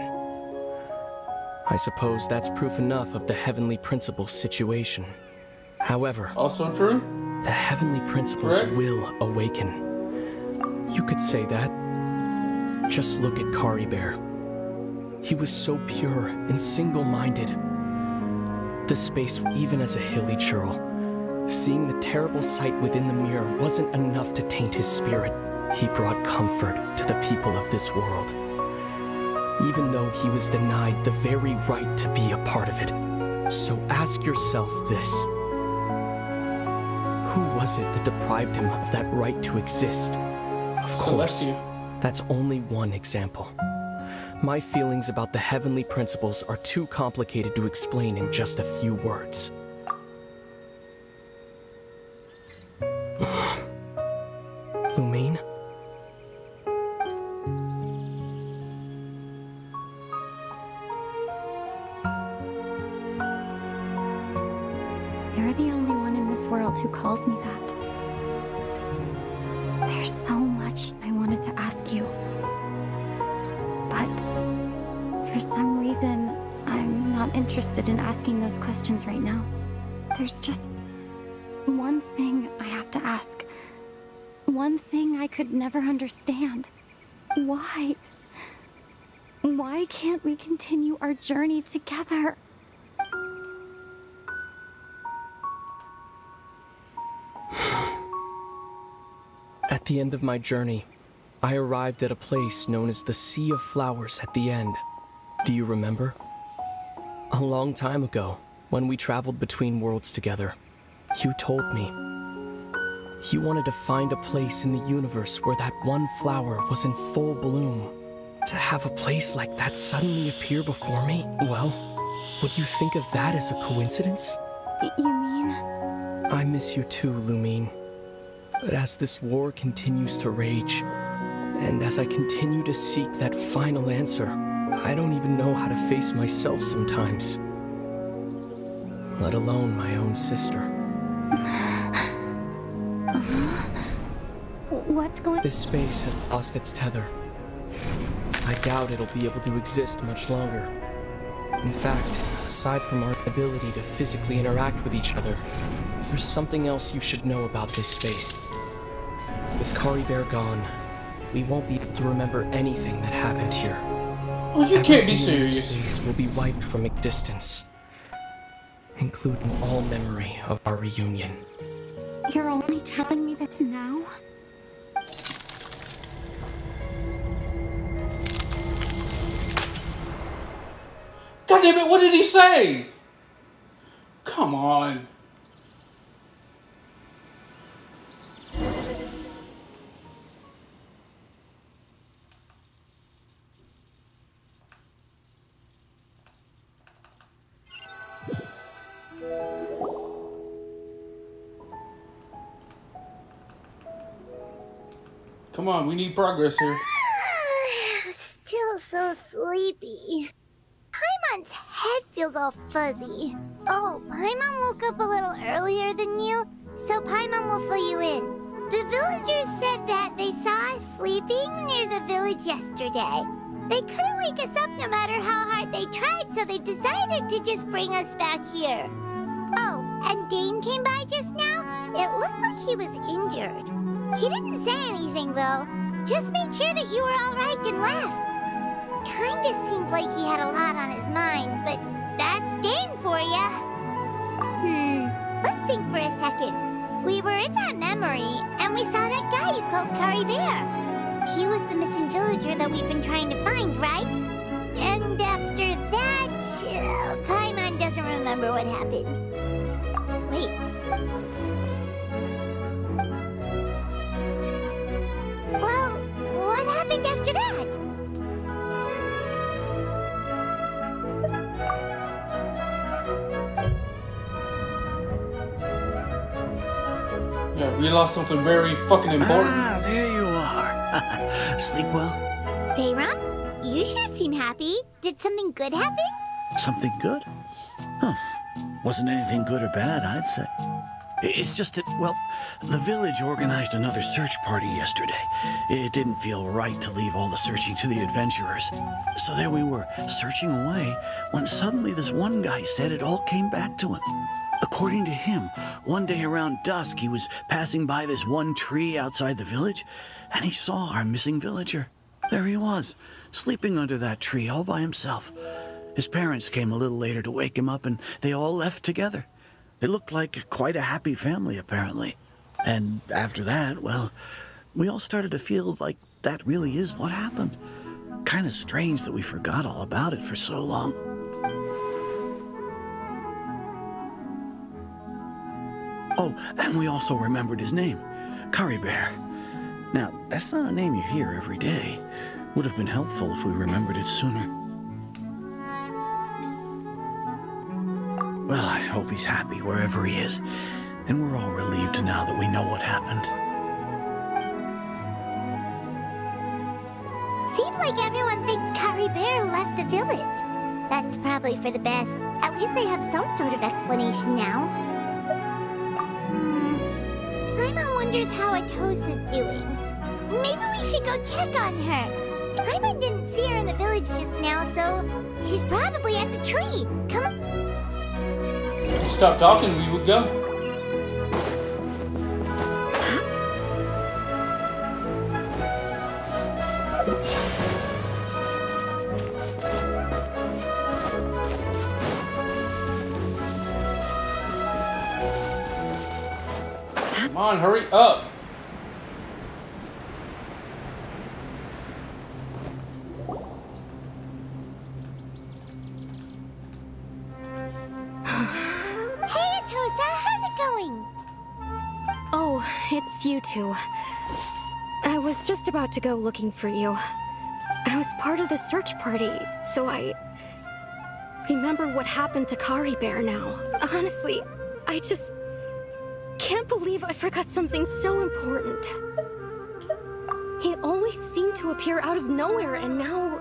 I suppose that's proof enough of the Heavenly Principles situation. However, also true, the Heavenly Principles will awaken. You could say that. Just look at Kari Bear. He was so pure and single-minded. The space, even as a hilly churl, seeing the terrible sight within the mirror wasn't enough to taint his spirit. He brought comfort to the people of this world, even though he was denied the very right to be a part of it. So ask yourself this. Who was it that deprived him of that right to exist? Of course, that's only one example. My feelings about the heavenly principles are too complicated to explain in just a few words. Lumine? You're the only one in this world who calls me that. There's so much I wanted to ask you. But for some reason, I'm not interested in asking those questions right now. There's just one thing I have to ask. One thing I could never understand. Why? Why can't we continue our journey together? At the end of my journey, I arrived at a place known as the Sea of Flowers at the end. Do you remember? A long time ago, when we traveled between worlds together, you told me you wanted to find a place in the universe where that one flower was in full bloom. To have a place like that suddenly appear before me, well, would you think of that as a coincidence? You mean? I miss you too, Lumine. But as this war continues to rage, and as I continue to seek that final answer, I don't even know how to face myself sometimes. Let alone my own sister. What's going on? This space has lost its tether. I doubt it'll be able to exist much longer. In fact, aside from our ability to physically interact with each other, there's something else you should know about this space. With Kari Bear gone, we won't be able to remember anything that happened here. Oh, you can't be serious. Space will be wiped from existence, including all memory of our reunion. You're only telling me this now? God damn it, what did he say? Come on. Come on, we need progress here. Still so sleepy. Paimon's head feels all fuzzy. Oh, Paimon woke up a little earlier than you, so Paimon will fill you in. The villagers said that they saw us sleeping near the village yesterday. They couldn't wake us up no matter how hard they tried, so they decided to just bring us back here. Oh, and Dane came by just now. It looked like he was injured. He didn't say anything, though. Just made sure that you were all right and left. Kinda seemed like he had a lot on his mind, but that's Dane for ya. Let's think for a second. We were in that memory, and we saw that guy you called Curry Bear. He was the missing villager that we've been trying to find, right? And after that, Paimon doesn't remember what happened. Wait. Well, what happened after that? Yeah, we lost something very fucking important. Ah, there you are. Sleep well? Bayron, you sure seem happy. Did something good happen? Something good? Huh. Wasn't anything good or bad, I'd say. It's just that, well, the village organized another search party yesterday. It didn't feel right to leave all the searching to the adventurers. So there we were, searching away, when suddenly this one guy said it all came back to him. According to him, one day around dusk, he was passing by this one tree outside the village, and he saw our missing villager. There he was, sleeping under that tree all by himself. His parents came a little later to wake him up, and they all left together. It looked like quite a happy family, apparently. And after that, well, we all started to feel like that really is what happened. Kind of strange that we forgot all about it for so long. Oh, and we also remembered his name, Curry Bear. Now, that's not a name you hear every day. Would have been helpful if we remembered it sooner. Well, I hope he's happy wherever he is, and we're all relieved now that we know what happened. Seems like everyone thinks Curry Bear left the village. That's probably for the best. At least they have some sort of explanation now. Paimon wonders how Atosa's doing. Maybe we should go check on her. Paimon didn't see her in the village just now, so she's probably at the tree. Come on. If you stop talking, we would go. Come on, hurry up. Hey, Atosa, how's it going? Oh, it's you two. I was just about to go looking for you. I was part of the search party, so I remember what happened to Curry Bear now. Honestly, I just can't believe I forgot something so important. He always seemed to appear out of nowhere, and now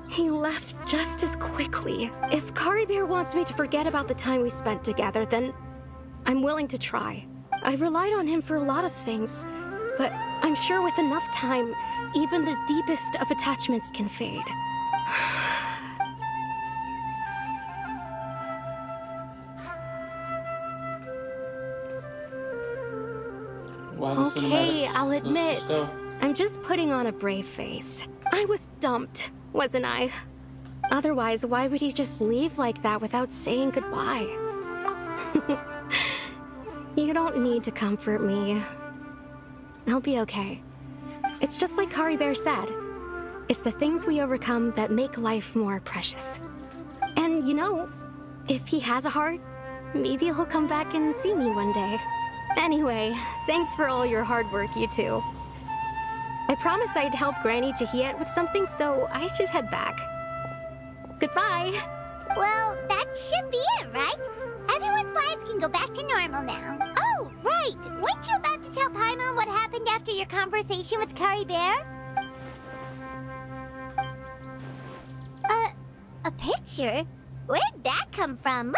he left just as quickly. If Curry Bear wants me to forget about the time we spent together, then I'm willing to try. I've relied on him for a lot of things, but I'm sure with enough time, even the deepest of attachments can fade. Wow, Okay, I'll admit, Let's go. I'm just putting on a brave face. I was dumped, wasn't I? Otherwise, why would he just leave like that without saying goodbye? You don't need to comfort me. I'll be okay. It's just like Curry Bear said. It's the things we overcome that make life more precious. And you know, if he has a heart, maybe he'll come back and see me one day. Anyway, thanks for all your hard work, you two. I promised I'd help Granny Jahiet with something, so I should head back. Goodbye! Well, that should be it, right? Everyone's lives can go back to normal now. Oh, right! Weren't you about to tell Paimon what happened after your conversation with Curry Bear? A picture? Where'd that come from?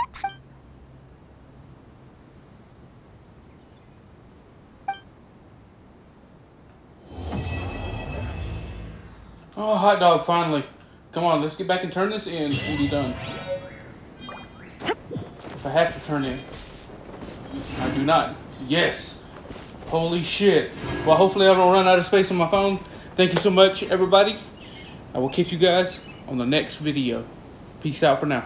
Oh, hot dog, finally. Come on, let's get back and turn this in and be done. If I have to turn in. I do not. Yes. Holy shit. Well, hopefully I don't run out of space on my phone. Thank you so much, everybody. I will catch you guys on the next video. Peace out for now.